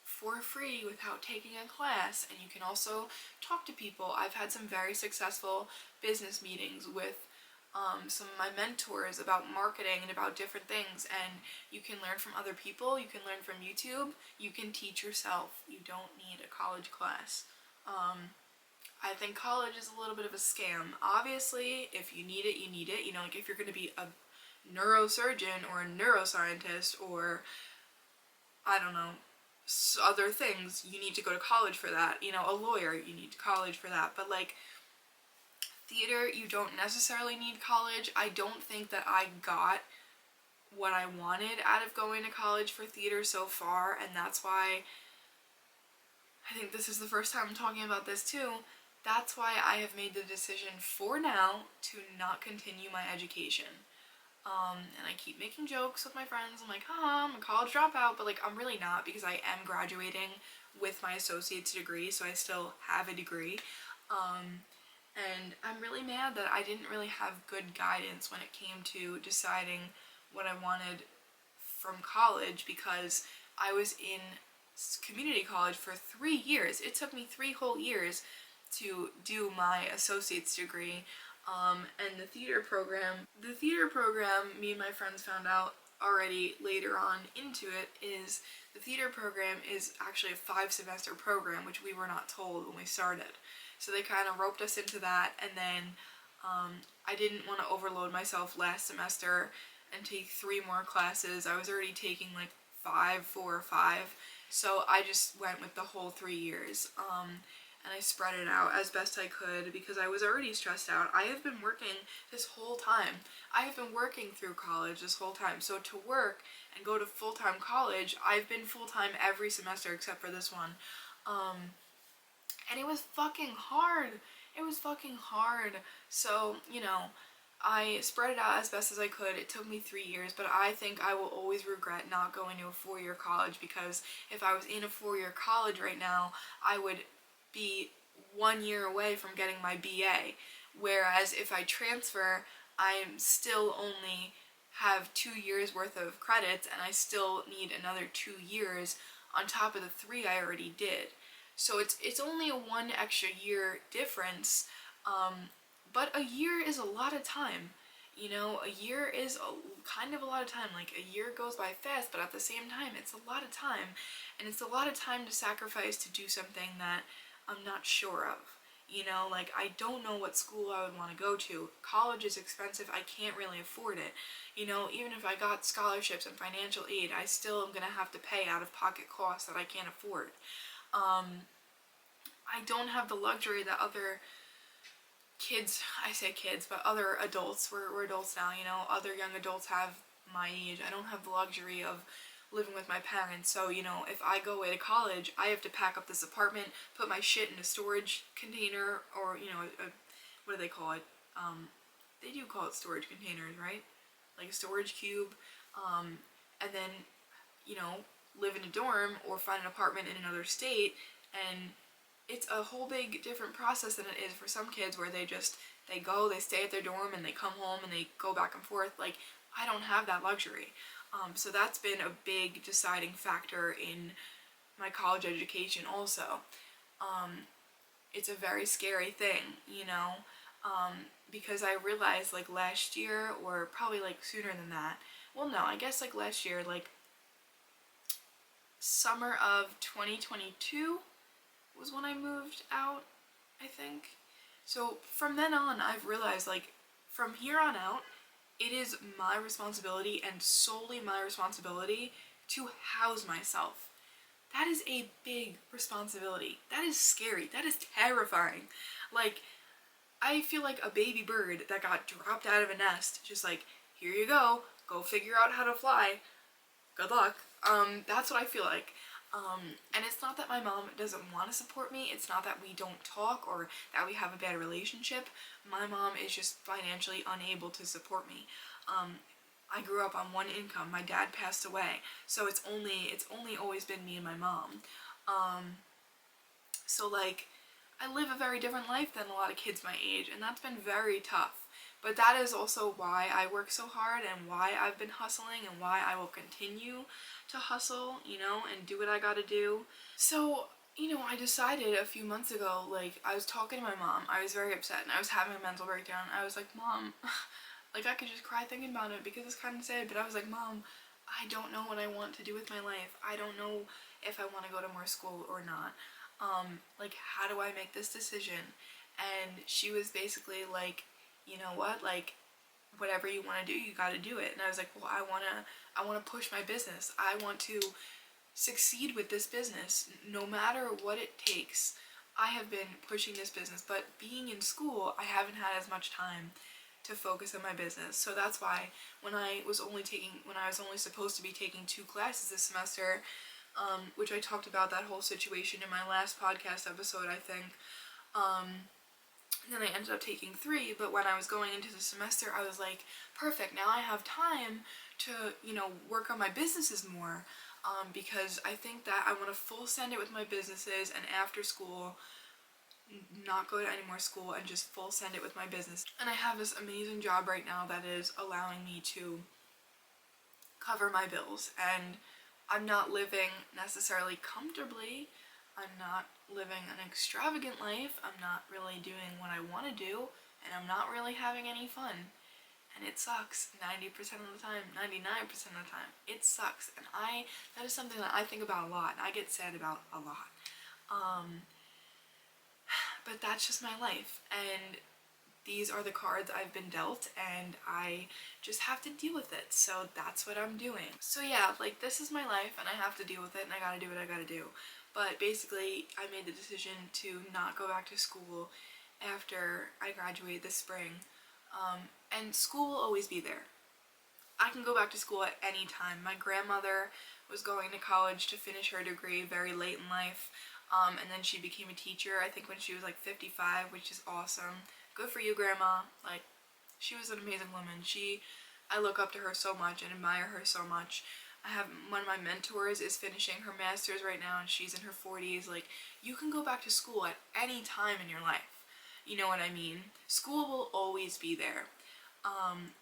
Speaker 1: for free without taking a class, and you can also talk to people. I've had some very successful business meetings with some of my mentors about marketing and about different things, and you can learn from other people, you can learn from YouTube, you can teach yourself. You don't need a college class. I think college is a little bit of a scam. Obviously, if you need it, you need it. You know, like, if you're going to be a neurosurgeon or a neuroscientist or, I don't know, other things, you need to go to college for that. You know, a lawyer, you need college for that. But, like, theater, you don't necessarily need college. I don't think that I got what I wanted out of going to college for theater so far, and that's why I think this is the first time I'm talking about this too. That's why I have made the decision for now to not continue my education. And I keep making jokes with my friends. I'm like, haha, I'm a college dropout, but like, I'm really not, because I am graduating with my associate's degree, so I still have a degree. And I'm really mad that I didn't really have good guidance when it came to deciding what I wanted from college, because I was in community college for 3 years. It took me 3 whole years to do my associate's degree. And the theater program, me and my friends found out already later on into it, is the theater program is actually a 5-semester program, which we were not told when we started. So they kind of roped us into that, and then I didn't want to overload myself last semester and take 3 more classes. I was already taking like 4 or 5, so I just went with the whole 3 years. And I spread it out as best I could because I was already stressed out. I have been working this whole time. I have been working through college this whole time. So to work and go to full-time college, I've been full-time every semester except for this one. And it was fucking hard. It was fucking hard. So, you know, I spread it out as best as I could. It took me 3 years, but I think I will always regret not going to a 4-year college, because if I was in a 4-year college right now, I would be 1 year away from getting my BA. Whereas if I transfer, I'm still only have 2 years worth of credits, and I still need another 2 years on top of the 3 I already did. So it's only a 1 extra year difference, but a year is a lot of time. You know, a year is kind of a lot of time. Like, a year goes by fast, but at the same time, it's a lot of time. And it's a lot of time to sacrifice to do something that I'm not sure of. You know, like, I don't know what school I would want to go to. College is expensive. I can't really afford it. You know, even if I got scholarships and financial aid, I still am going to have to pay out-of-pocket costs that I can't afford. I don't have the luxury that other kids, I say kids, but other adults, we're adults now, you know, other young adults have my age. I don't have the luxury of living with my parents. So, you know, if I go away to college, I have to pack up this apartment, put my shit in a storage container, or, you know, what do they call it? they do call it storage containers, right? Like a storage cube, and then, you know, live in a dorm or find an apartment in another state, and it's a whole big different process than it is for some kids where they stay at their dorm and they come home and they go back and forth. Like, I don't have that luxury. So that's been a big deciding factor in my college education also. It's a very scary thing, you know, because I realized like last year, or probably like sooner than that, well no, I guess like last year, like summer of 2022 was when I moved out, I think. So from then on, I've realized like from here on out, it is my responsibility and solely my responsibility to house myself. That is a big responsibility. That is scary. That is terrifying. Like, I feel like a baby bird that got dropped out of a nest, just like, here you go figure out how to fly, good luck. That's what I feel like. And it's not that my mom doesn't want to support me, it's not that we don't talk or that we have a bad relationship. My mom is just financially unable to support me. I grew up on one income. My dad passed away, so it's only always been me and my mom. So like, I live a very different life than a lot of kids my age, and that's been very tough. But that is also why I work so hard and why I've been hustling and why I will continue to hustle, you know, and do what I gotta do. So, you know, I decided a few months ago, like, I was talking to my mom, I was very upset and I was having a mental breakdown. I was like, Mom, like, I could just cry thinking about it because it's kind of sad, but I was like, Mom, I don't know what I want to do with my life. I don't know if I want to go to more school or not. Like, how do I make this decision? And she was basically like, you know what, like, whatever you want to do, you got to do it. And I was like, well, I want to push my business. I want to succeed with this business no matter what it takes. I have been pushing this business, but being in school, I haven't had as much time to focus on my business. So that's why when I was only supposed to be taking 2 classes this semester, which I talked about that whole situation in my last podcast episode, I think, and then I ended up taking 3, but when I was going into the semester, I was like, perfect, now I have time to, you know, work on my businesses more, because I think that I want to full send it with my businesses, and after school, not go to any more school and just full send it with my business. And I have this amazing job right now that is allowing me to cover my bills, and I'm not living necessarily comfortably. I'm not living an extravagant life. I'm not really doing what I want to do, and I'm not really having any fun. And it sucks 90% of the time, 99% of the time. It sucks, and that is something that I think about a lot, and I get sad about a lot. But that's just my life, and these are the cards I've been dealt, and I just have to deal with it. So that's what I'm doing. So yeah, like, this is my life, and I have to deal with it, and I gotta do what I gotta do. But basically, I made the decision to not go back to school after I graduate this spring. And school will always be there. I can go back to school at any time. My grandmother was going to college to finish her degree very late in life, and then she became a teacher, I think when she was like 55, which is awesome. Good for you, Grandma. Like, she was an amazing woman. I look up to her so much and admire her so much. I have one of my mentors is finishing her master's right now, and she's in her 40s. Like, you can go back to school at any time in your life. You know what I mean? School will always be there.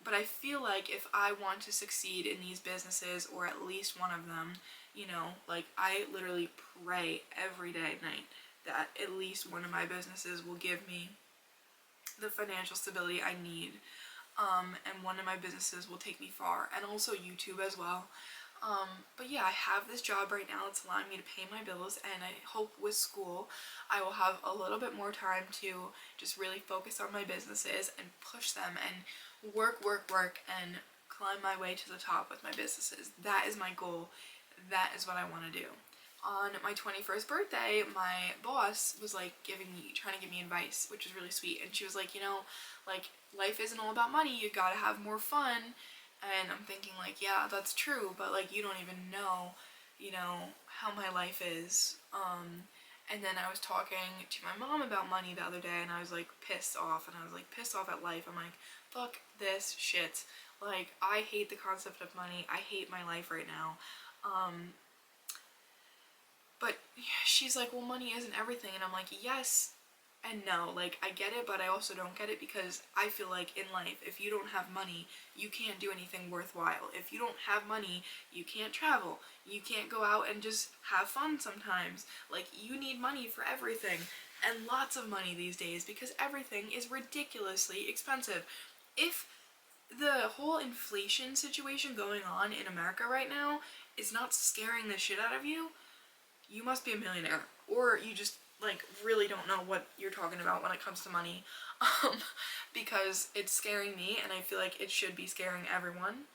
Speaker 1: But I feel like if I want to succeed in these businesses, or at least one of them, you know, like, I literally pray every day at night that at least one of my businesses will give me the financial stability I need. And one of my businesses will take me far, and also YouTube as well. But yeah, I have this job right now that's allowing me to pay my bills, and I hope with school I will have a little bit more time to just really focus on my businesses and push them and work, and climb my way to the top with my businesses. That is my goal. That is what I want to do. On my 21st birthday, my boss was like trying to give me advice, which was really sweet. And she was like, you know, like, life isn't all about money, you gotta have more fun. And I'm thinking, like, yeah, that's true, but like, you don't even know, you know, how my life is. And then I was talking to my mom about money the other day, and I was like pissed off, and I was like pissed off at life. I'm like, fuck this shit. Like, I hate the concept of money. I hate my life right now. But she's like, well, money isn't everything. And I'm like, yes and no. Like, I get it, but I also don't get it, because I feel like in life, if you don't have money, you can't do anything worthwhile. If you don't have money, you can't travel. You can't go out and just have fun sometimes. Like, you need money for everything. And lots of money these days, because everything is ridiculously expensive. If the whole inflation situation going on in America right now is not scaring the shit out of you, you must be a millionaire, or you just like really don't know what you're talking about when it comes to money. Because it's scaring me, and I feel like it should be scaring everyone.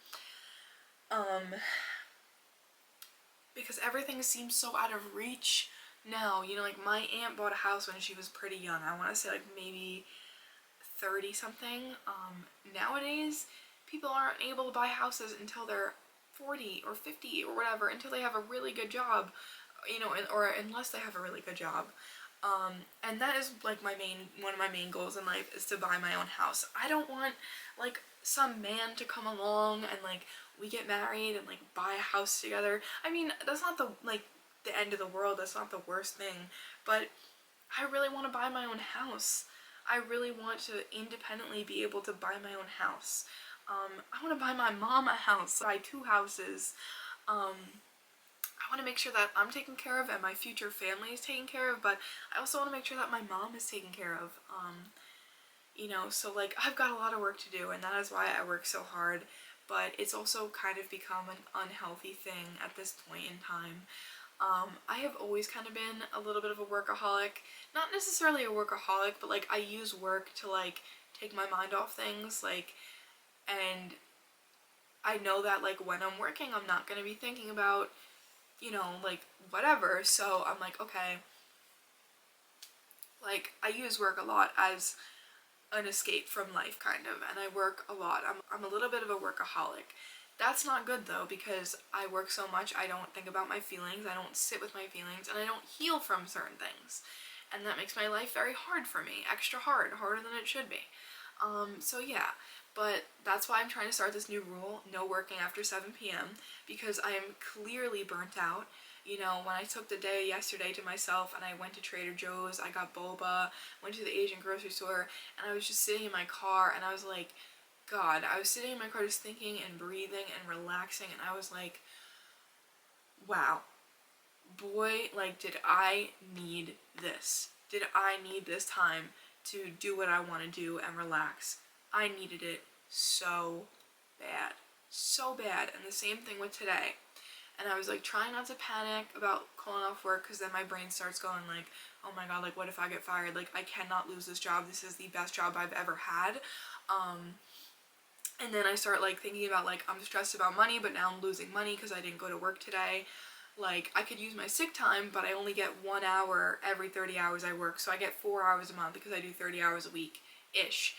Speaker 1: Because everything seems so out of reach now. You know, like my aunt bought a house when she was pretty young. I want to say like maybe 30 something. Nowadays, people aren't able to buy houses until they're 40 or 50 or whatever, until they have a really good job, you know, or unless they have a really good job. And that is like one of my main goals in life, is to buy my own house. I don't want like some man to come along and like we get married and like buy a house together. I mean, that's not the end of the world. That's not the worst thing, but I really want to buy my own house. I really want to independently be able to buy my own house. I want to buy my mom a house, buy 2 houses. I want to make sure that I'm taken care of and my future family is taken care of, but I also want to make sure that my mom is taken care of. You know, so like I've got a lot of work to do, and that is why I work so hard, but it's also kind of become an unhealthy thing at this point in time. I have always kind of been a little bit of a workaholic. Not necessarily a workaholic, but like I use work to like take my mind off things, like, and I know that like when I'm working, I'm not going to be thinking about, you know, like whatever. So I'm like, okay, like I use work a lot as an escape from life, kind of, and I work a lot. I'm a little bit of a workaholic. That's not good though, because I work so much, I don't think about my feelings, I don't sit with my feelings, and I don't heal from certain things. And that makes my life very hard for me, extra hard, harder than it should be. So yeah, but that's why I'm trying to start this new rule, no working after 7 p.m., because I am clearly burnt out. You know, when I took the day yesterday to myself and I went to Trader Joe's, I got boba, went to the Asian grocery store, and I was just sitting in my car, and I was like, God, I was sitting in my car just thinking and breathing and relaxing, and I was like, wow, boy, like, did I need this? Did I need this time to do what I want to do and relax? I needed it so bad. So bad. And the same thing with today. And I was like trying not to panic about calling off work, because then my brain starts going like, oh my god, like what if I get fired? Like I cannot lose this job. This is the best job I've ever had. And then I start like thinking about like I'm stressed about money, but now I'm losing money because I didn't go to work today. Like I could use my sick time, but I only get 1 hour every 30 hours I work. So I get 4 hours a month because I do 30 hours a week ish.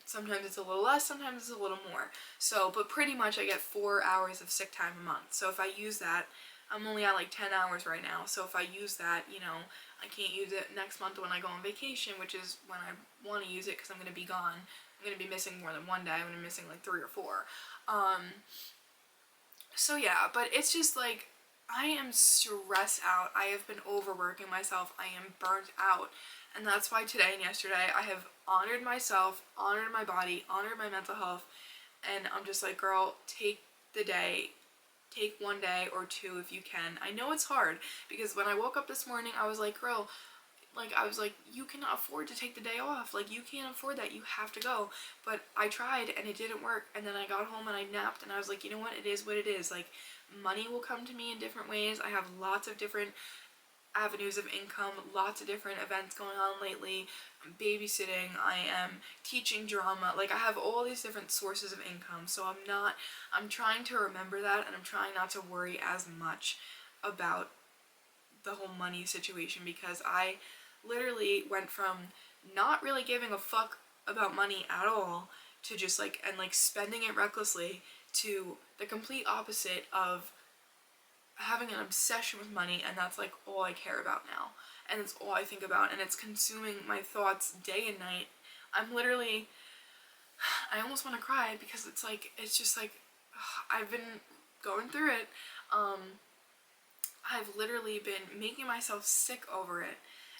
Speaker 1: Sometimes it's a little less, sometimes it's a little more. So, but pretty much I get 4 hours of sick time a month. So if I use that, I'm only at like 10 hours right now. So if I use that, you know, I can't use it next month when I go on vacation, which is when I want to use it because I'm going to be gone. I'm going to be missing more than 1 day. I'm going to be missing like 3 or 4. So yeah, but it's just like, I am stressed out. I have been overworking myself. I am burnt out. And that's why today and yesterday I have honored myself, honored my body, honored my mental health. And I'm just like, girl, take the day. Take 1 day or 2 if you can. I know it's hard, because when I woke up this morning, I was like, girl, like, I was like, you cannot afford to take the day off. Like, you can't afford that. You have to go. But I tried, and it didn't work. And then I got home, and I napped, and I was like, you know what? It is what it is. Like, money will come to me in different ways. I have lots of different avenues of income, lots of different events going on lately. I'm babysitting, I am teaching drama, like I have all these different sources of income. So I'm trying to remember that, and I'm trying not to worry as much about the whole money situation, because I literally went from not really giving a fuck about money at all to just like spending it recklessly, to the complete opposite of having an obsession with money, and that's like all I care about now, and it's all I think about, and it's consuming my thoughts day and night. I'm literally, I almost want to cry because it's like, it's just like, I've been going through it. I've literally been making myself sick over it,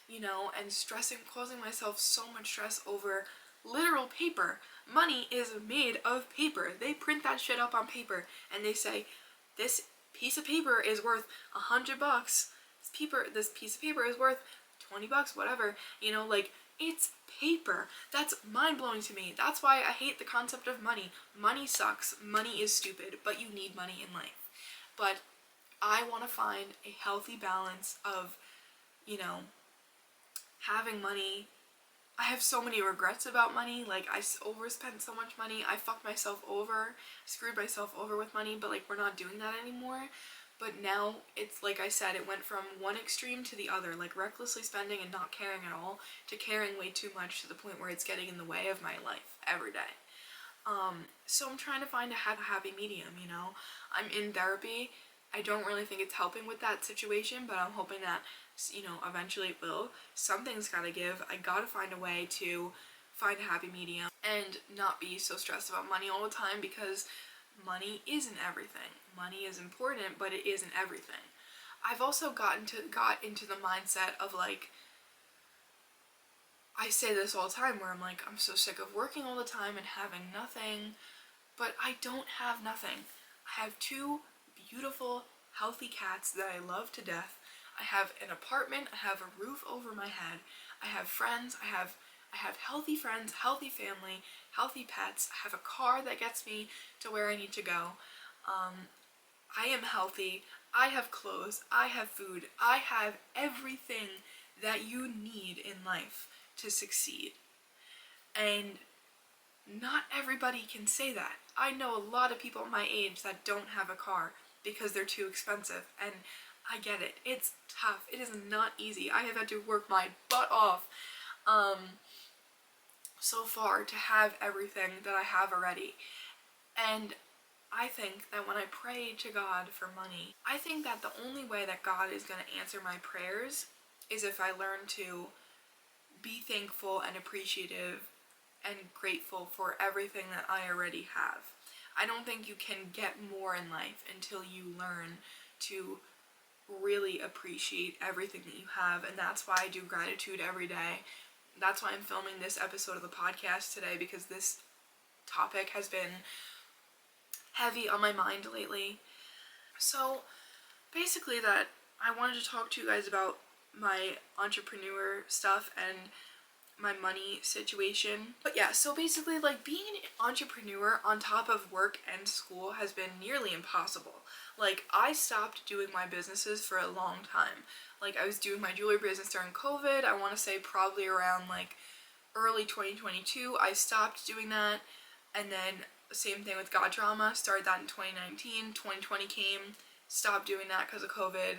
Speaker 1: you know, and stressing, causing myself so much stress over literal paper. Money is made of paper. They print that shit up on paper and they say, this piece of paper is worth $100. This piece of paper is worth $20, whatever. You know, like, it's paper. That's mind-blowing to me. That's why I hate the concept of money. Money sucks. Money is stupid, but you need money in life. But I want to find a healthy balance of, you know, having money. I have so many regrets about money. Like, I overspent so much money. I fucked myself over, screwed myself over with money, but like, we're not doing that anymore. But now it's like I said, it went from one extreme to the other, like recklessly spending and not caring at all, to caring way too much to the point where it's getting in the way of my life every day. So I'm trying to find a happy medium, you know. I'm in therapy. I don't really think it's helping with that situation, but I'm hoping that, you know, eventually it will. Something's gotta give. I gotta find a way to find a happy medium and not be so stressed about money all the time, because money isn't everything. Money is important, but it isn't everything. I've also got into the mindset of like, I say this all the time where I'm like, I'm so sick of working all the time and having nothing, but I don't have nothing. I have 2 beautiful, healthy cats that I love to death. I have an apartment, I have a roof over my head, I have friends, I have healthy friends, healthy family, healthy pets, I have a car that gets me to where I need to go. I am healthy, I have clothes, I have food, I have everything that you need in life to succeed. And not everybody can say that. I know a lot of people my age that don't have a car because they're too expensive, and I get it. It's tough. It is not easy. I have had to work my butt off so far to have everything that I have already. And I think that when I pray to God for money, I think that the only way that God is going to answer my prayers is if I learn to be thankful and appreciative and grateful for everything that I already have. I don't think you can get more in life until you learn to really appreciate everything that you have, and that's why I do gratitude every day. That's why I'm filming this episode of the podcast today, because this topic has been heavy on my mind lately. So basically, that I wanted to talk to you guys about my entrepreneur stuff and my money situation. But yeah, so basically, like, being an entrepreneur on top of work and school has been nearly impossible. Like, I stopped doing my businesses for a long time. Like, I was doing my jewelry business during COVID. I want to say probably around like early 2022 I stopped doing that. And then same thing with God Drama, started that in 2019. 2020 came, stopped doing that because of COVID.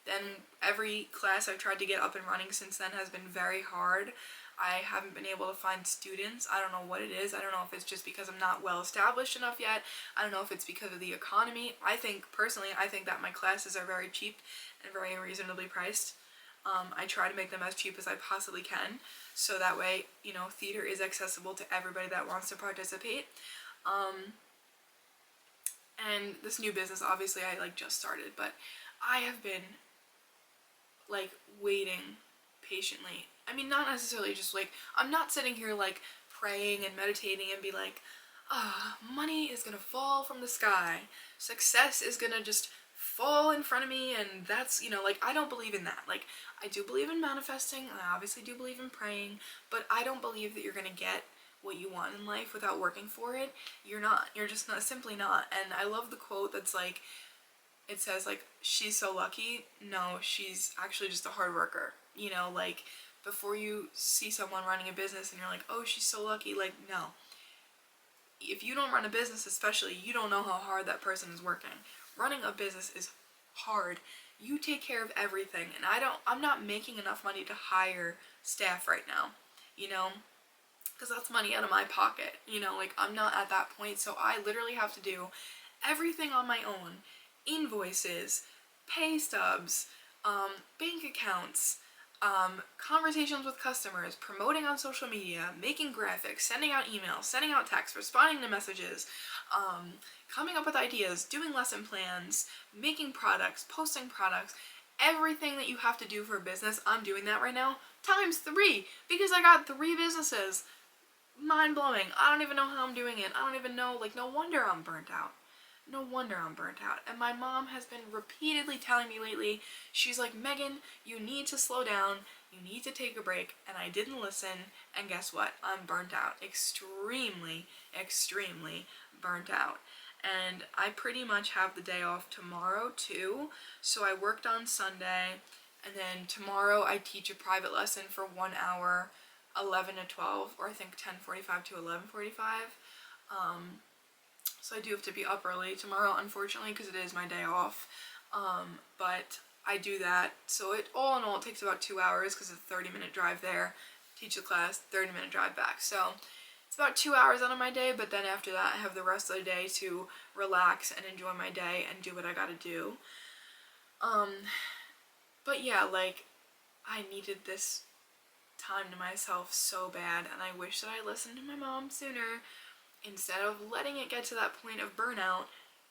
Speaker 1: Then every class I've tried to get up and running since then has been very hard. I haven't been able to find students. I don't know what it is. I don't know if it's just because I'm not well established enough yet. I don't know if it's because of the economy. I think that my classes are very cheap and very reasonably priced. I try to make them as cheap as I possibly can, so that way, you know, theater is accessible to everybody that wants to participate. And this new business, obviously, I like just started, but I have been like waiting patiently. I mean, not necessarily just like, I'm not sitting here like praying and meditating and be like, money is gonna fall from the sky, success is gonna just fall in front of me, and that's, you know, like, I don't believe in that. Like, I do believe in manifesting, I obviously do believe in praying, but I don't believe that you're gonna get what you want in life without working for it. You're just not, simply not. And I love the quote that's like, it says like, she's so lucky. No, she's actually just a hard worker. You know, like, before you see someone running a business and you're like, oh, she's so lucky, like, no. If you don't run a business especially, you don't know how hard that person is working. Running a business is hard. You take care of everything, and I'm not making enough money to hire staff right now, you know, because that's money out of my pocket, you know, like, I'm not at that point, so I literally have to do everything on my own. Invoices, pay stubs, bank accounts, conversations with customers, promoting on social media, making graphics, sending out emails, sending out texts, responding to messages, coming up with ideas, doing lesson plans, making products, posting products, everything that you have to do for a business, I'm doing that right now times 3 because I got 3 businesses. Mind blowing. I don't even know how I'm doing it. I don't even know, like, no wonder I'm burnt out. No wonder I'm burnt out. And my mom has been repeatedly telling me lately, she's like, Megan, you need to slow down. You need to take a break. And I didn't listen. And guess what? I'm burnt out. Extremely, extremely burnt out. And I pretty much have the day off tomorrow too. So I worked on Sunday. And then tomorrow I teach a private lesson for 1 hour, 11 to 12, or I think 10:45 to 11:45. So I do have to be up early tomorrow, unfortunately, because it is my day off. But I do that. So it all in all, it takes about 2 hours because it's a 30-minute drive there, teach the class, 30-minute drive back. So it's about 2 hours out of my day, but then after that, I have the rest of the day to relax and enjoy my day and do what I gotta do. But yeah, like, I needed this time to myself so bad, and I wish that I listened to my mom sooner instead of letting it get to that point of burnout,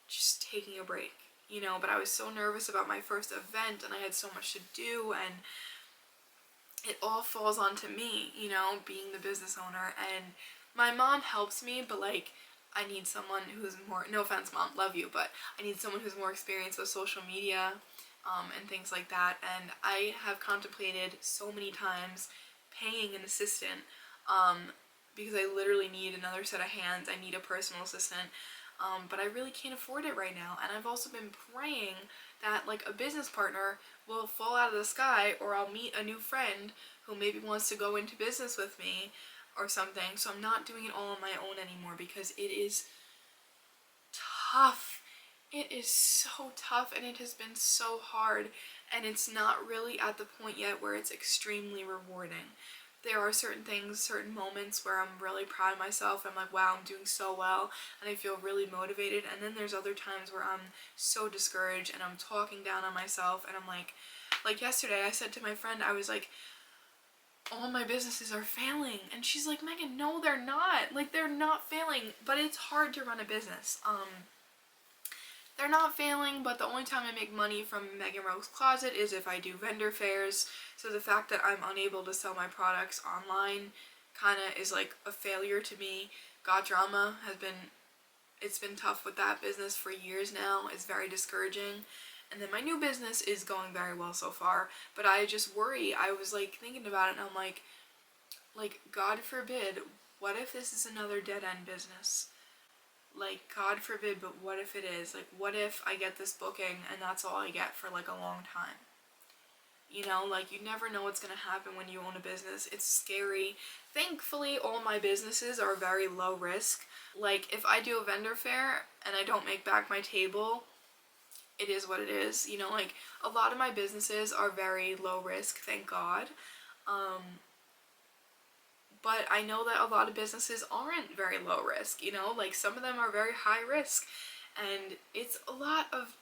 Speaker 1: just taking a break, you know. But I was so nervous about my first event and I had so much to do, and it all falls onto me, you know, being the business owner. And my mom helps me, but like, I need someone who's more, no offense mom, love you, but I need someone who's more experienced with social media and things like that. And I have contemplated so many times paying an assistant because I literally need another set of hands. I need a personal assistant, but I really can't afford it right now. And I've also been praying that like a business partner will fall out of the sky, or I'll meet a new friend who maybe wants to go into business with me or something, so I'm not doing it all on my own anymore, because it is tough. It is so tough, and it has been so hard, and it's not really at the point yet where it's extremely rewarding. There are certain things, certain moments where I'm really proud of myself. I'm like, wow, I'm doing so well, and I feel really motivated. And then there's other times where I'm so discouraged and I'm talking down on myself, and I'm like yesterday I said to my friend, I was like, all my businesses are failing. And she's like, Megan, no, they're not. Like, they're not failing, but it's hard to run a business. They're not failing, but the only time I make money from Megan Rowe's Closet is if I do vendor fairs. So the fact that I'm unable to sell my products online kind of is like a failure to me. Got Drama it's been tough with that business for years now. It's very discouraging. And then my new business is going very well so far, but I just worry. I was like thinking about it, and I'm like, God forbid, what if this is another dead-end business? Like, God forbid, but what if it is? Like, what if I get this booking and that's all I get for like a long time? You know, like, you never know what's gonna happen when you own a business. It's scary. Thankfully, all my businesses are very low risk. Like, if I do a vendor fair and I don't make back my table, it is what it is. You know, like, a lot of my businesses are very low risk, thank God. But I know that a lot of businesses aren't very low risk, you know, like some of them are very high risk, and it's a lot of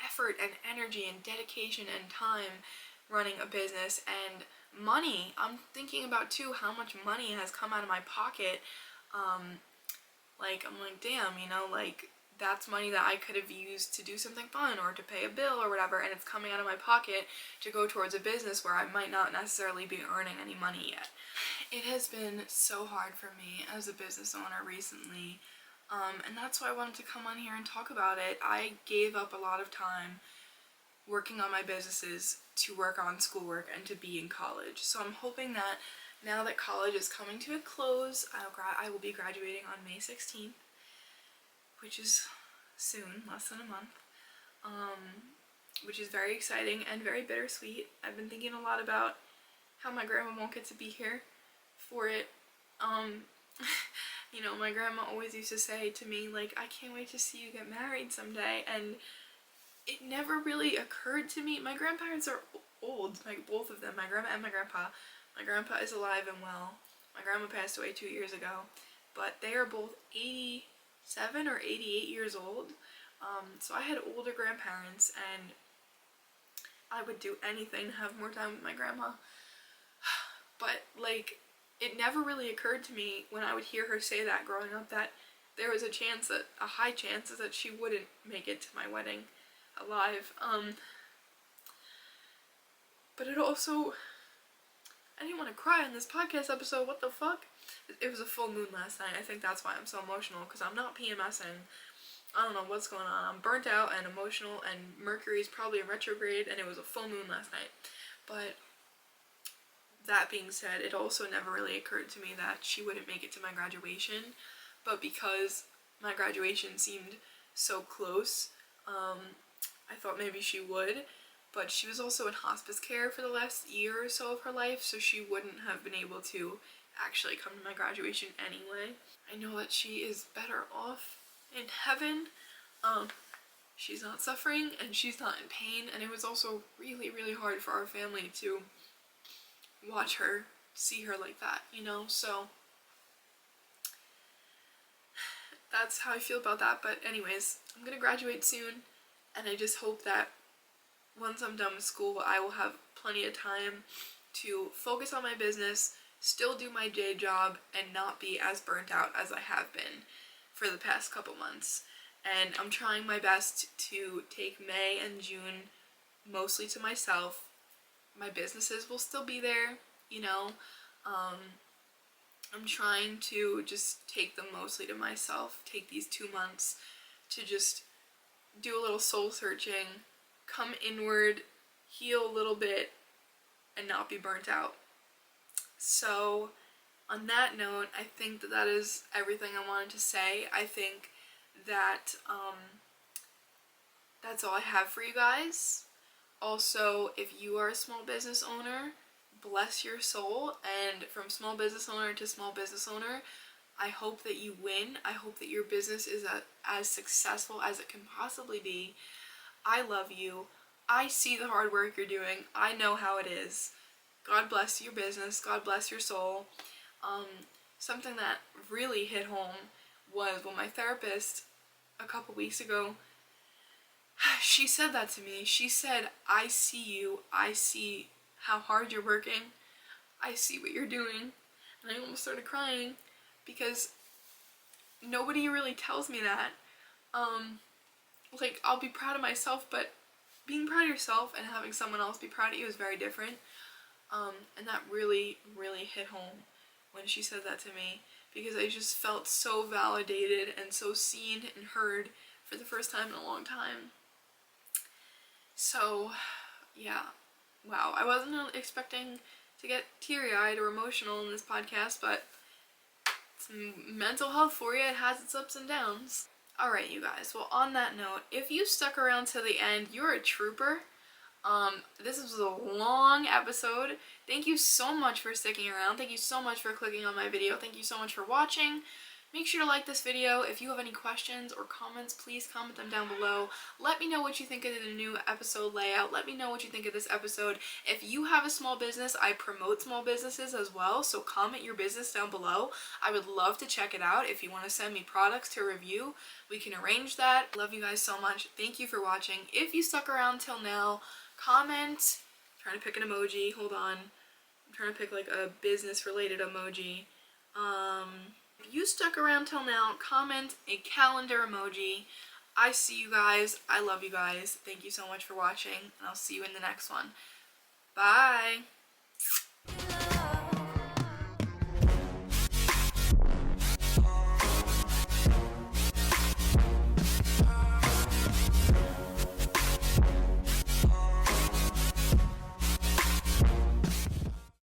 Speaker 1: effort and energy and dedication and time running a business, and money. I'm thinking about too how much money has come out of my pocket. Like, I'm like, damn, you know, like, that's money that I could have used to do something fun or to pay a bill or whatever, and it's coming out of my pocket to go towards a business where I might not necessarily be earning any money yet. It has been so hard for me as a business owner recently, and that's why I wanted to come on here and talk about it. I gave up a lot of time working on my businesses to work on schoolwork and to be in college. So I'm hoping that now that college is coming to a close, I will be graduating on May 16th, which is soon, less than a month, which is very exciting and very bittersweet. I've been thinking a lot about how my grandma won't get to be here for it. You know, my grandma always used to say to me, like, I can't wait to see you get married someday, and it never really occurred to me. My grandparents are old, like both of them, my grandma and my grandpa. My grandpa is alive and well. My grandma passed away 2 years ago, but they are both 87 or 88 years old. So I had older grandparents, and I would do anything to have more time with my grandma. But, like, it never really occurred to me when I would hear her say that growing up that there was a high chance that she wouldn't make it to my wedding alive. But it also, I didn't want to cry on this podcast episode, what the fuck? It was a full moon last night. I think that's why I'm so emotional, because I'm not PMSing. I don't know what's going on. I'm burnt out and emotional, and Mercury's probably in retrograde, and it was a full moon last night. But that being said, it also never really occurred to me that she wouldn't make it to my graduation. But because my graduation seemed so close, I thought maybe she would. But she was also in hospice care for the last year or so of her life, so she wouldn't have been able to actually come to my graduation anyway. I know that she is better off in heaven. She's not suffering and she's not in pain, and it was also really, really hard for our family to watch her, see her like that, you know? So that's how I feel about that. But anyways, I'm gonna graduate soon, and I just hope that once I'm done with school, I will have plenty of time to focus on my business, still do my day job, and not be as burnt out as I have been for the past couple months. And I'm trying my best to take May and June mostly to myself. My businesses will still be there, you know. I'm trying to just take them mostly to myself, take these 2 months to just do a little soul searching, come inward, heal a little bit, and not be burnt out. So on that note, I think that that is everything I wanted to say. I think that that's all I have for you guys. Also, if you are a small business owner, bless your soul. And from small business owner to small business owner, I hope that you win. I hope that your business is as successful as it can possibly be. I love you. I see the hard work you're doing. I know how it is. God bless your business. God bless your soul. Something that really hit home was when my therapist a couple weeks ago, she said that to me. She said, I see you. I see how hard you're working. I see what you're doing. And I almost started crying because nobody really tells me that. Like, I'll be proud of myself, but being proud of yourself and having someone else be proud of you is very different. And that really, really hit home when she said that to me, because I just felt so validated and so seen and heard for the first time in a long time. So, yeah. Wow, I wasn't expecting to get teary-eyed or emotional in this podcast, but it's mental health for you. It has its ups and downs. Alright, you guys. Well, on that note, if you stuck around to the end, you're a trooper. This was a long episode. Thank you so much for sticking around. Thank you so much for clicking on my video. Thank you so much for watching. Make sure to like this video. If you have any questions or comments, please comment them down below. Let me know what you think of the new episode layout. Let me know what you think of this episode. If you have a small business, I promote small businesses as well, so comment your business down below. I would love to check it out. If you want to send me products to review, we can arrange that. Love you guys so much. Thank you for watching. If you stuck around till now, comment. I'm trying to pick an emoji. Hold on. I'm trying to pick like a business related emoji. If you stuck around till now, comment a calendar emoji. I see you guys. I love you guys. Thank you so much for watching, and I'll see you in the next one. Bye!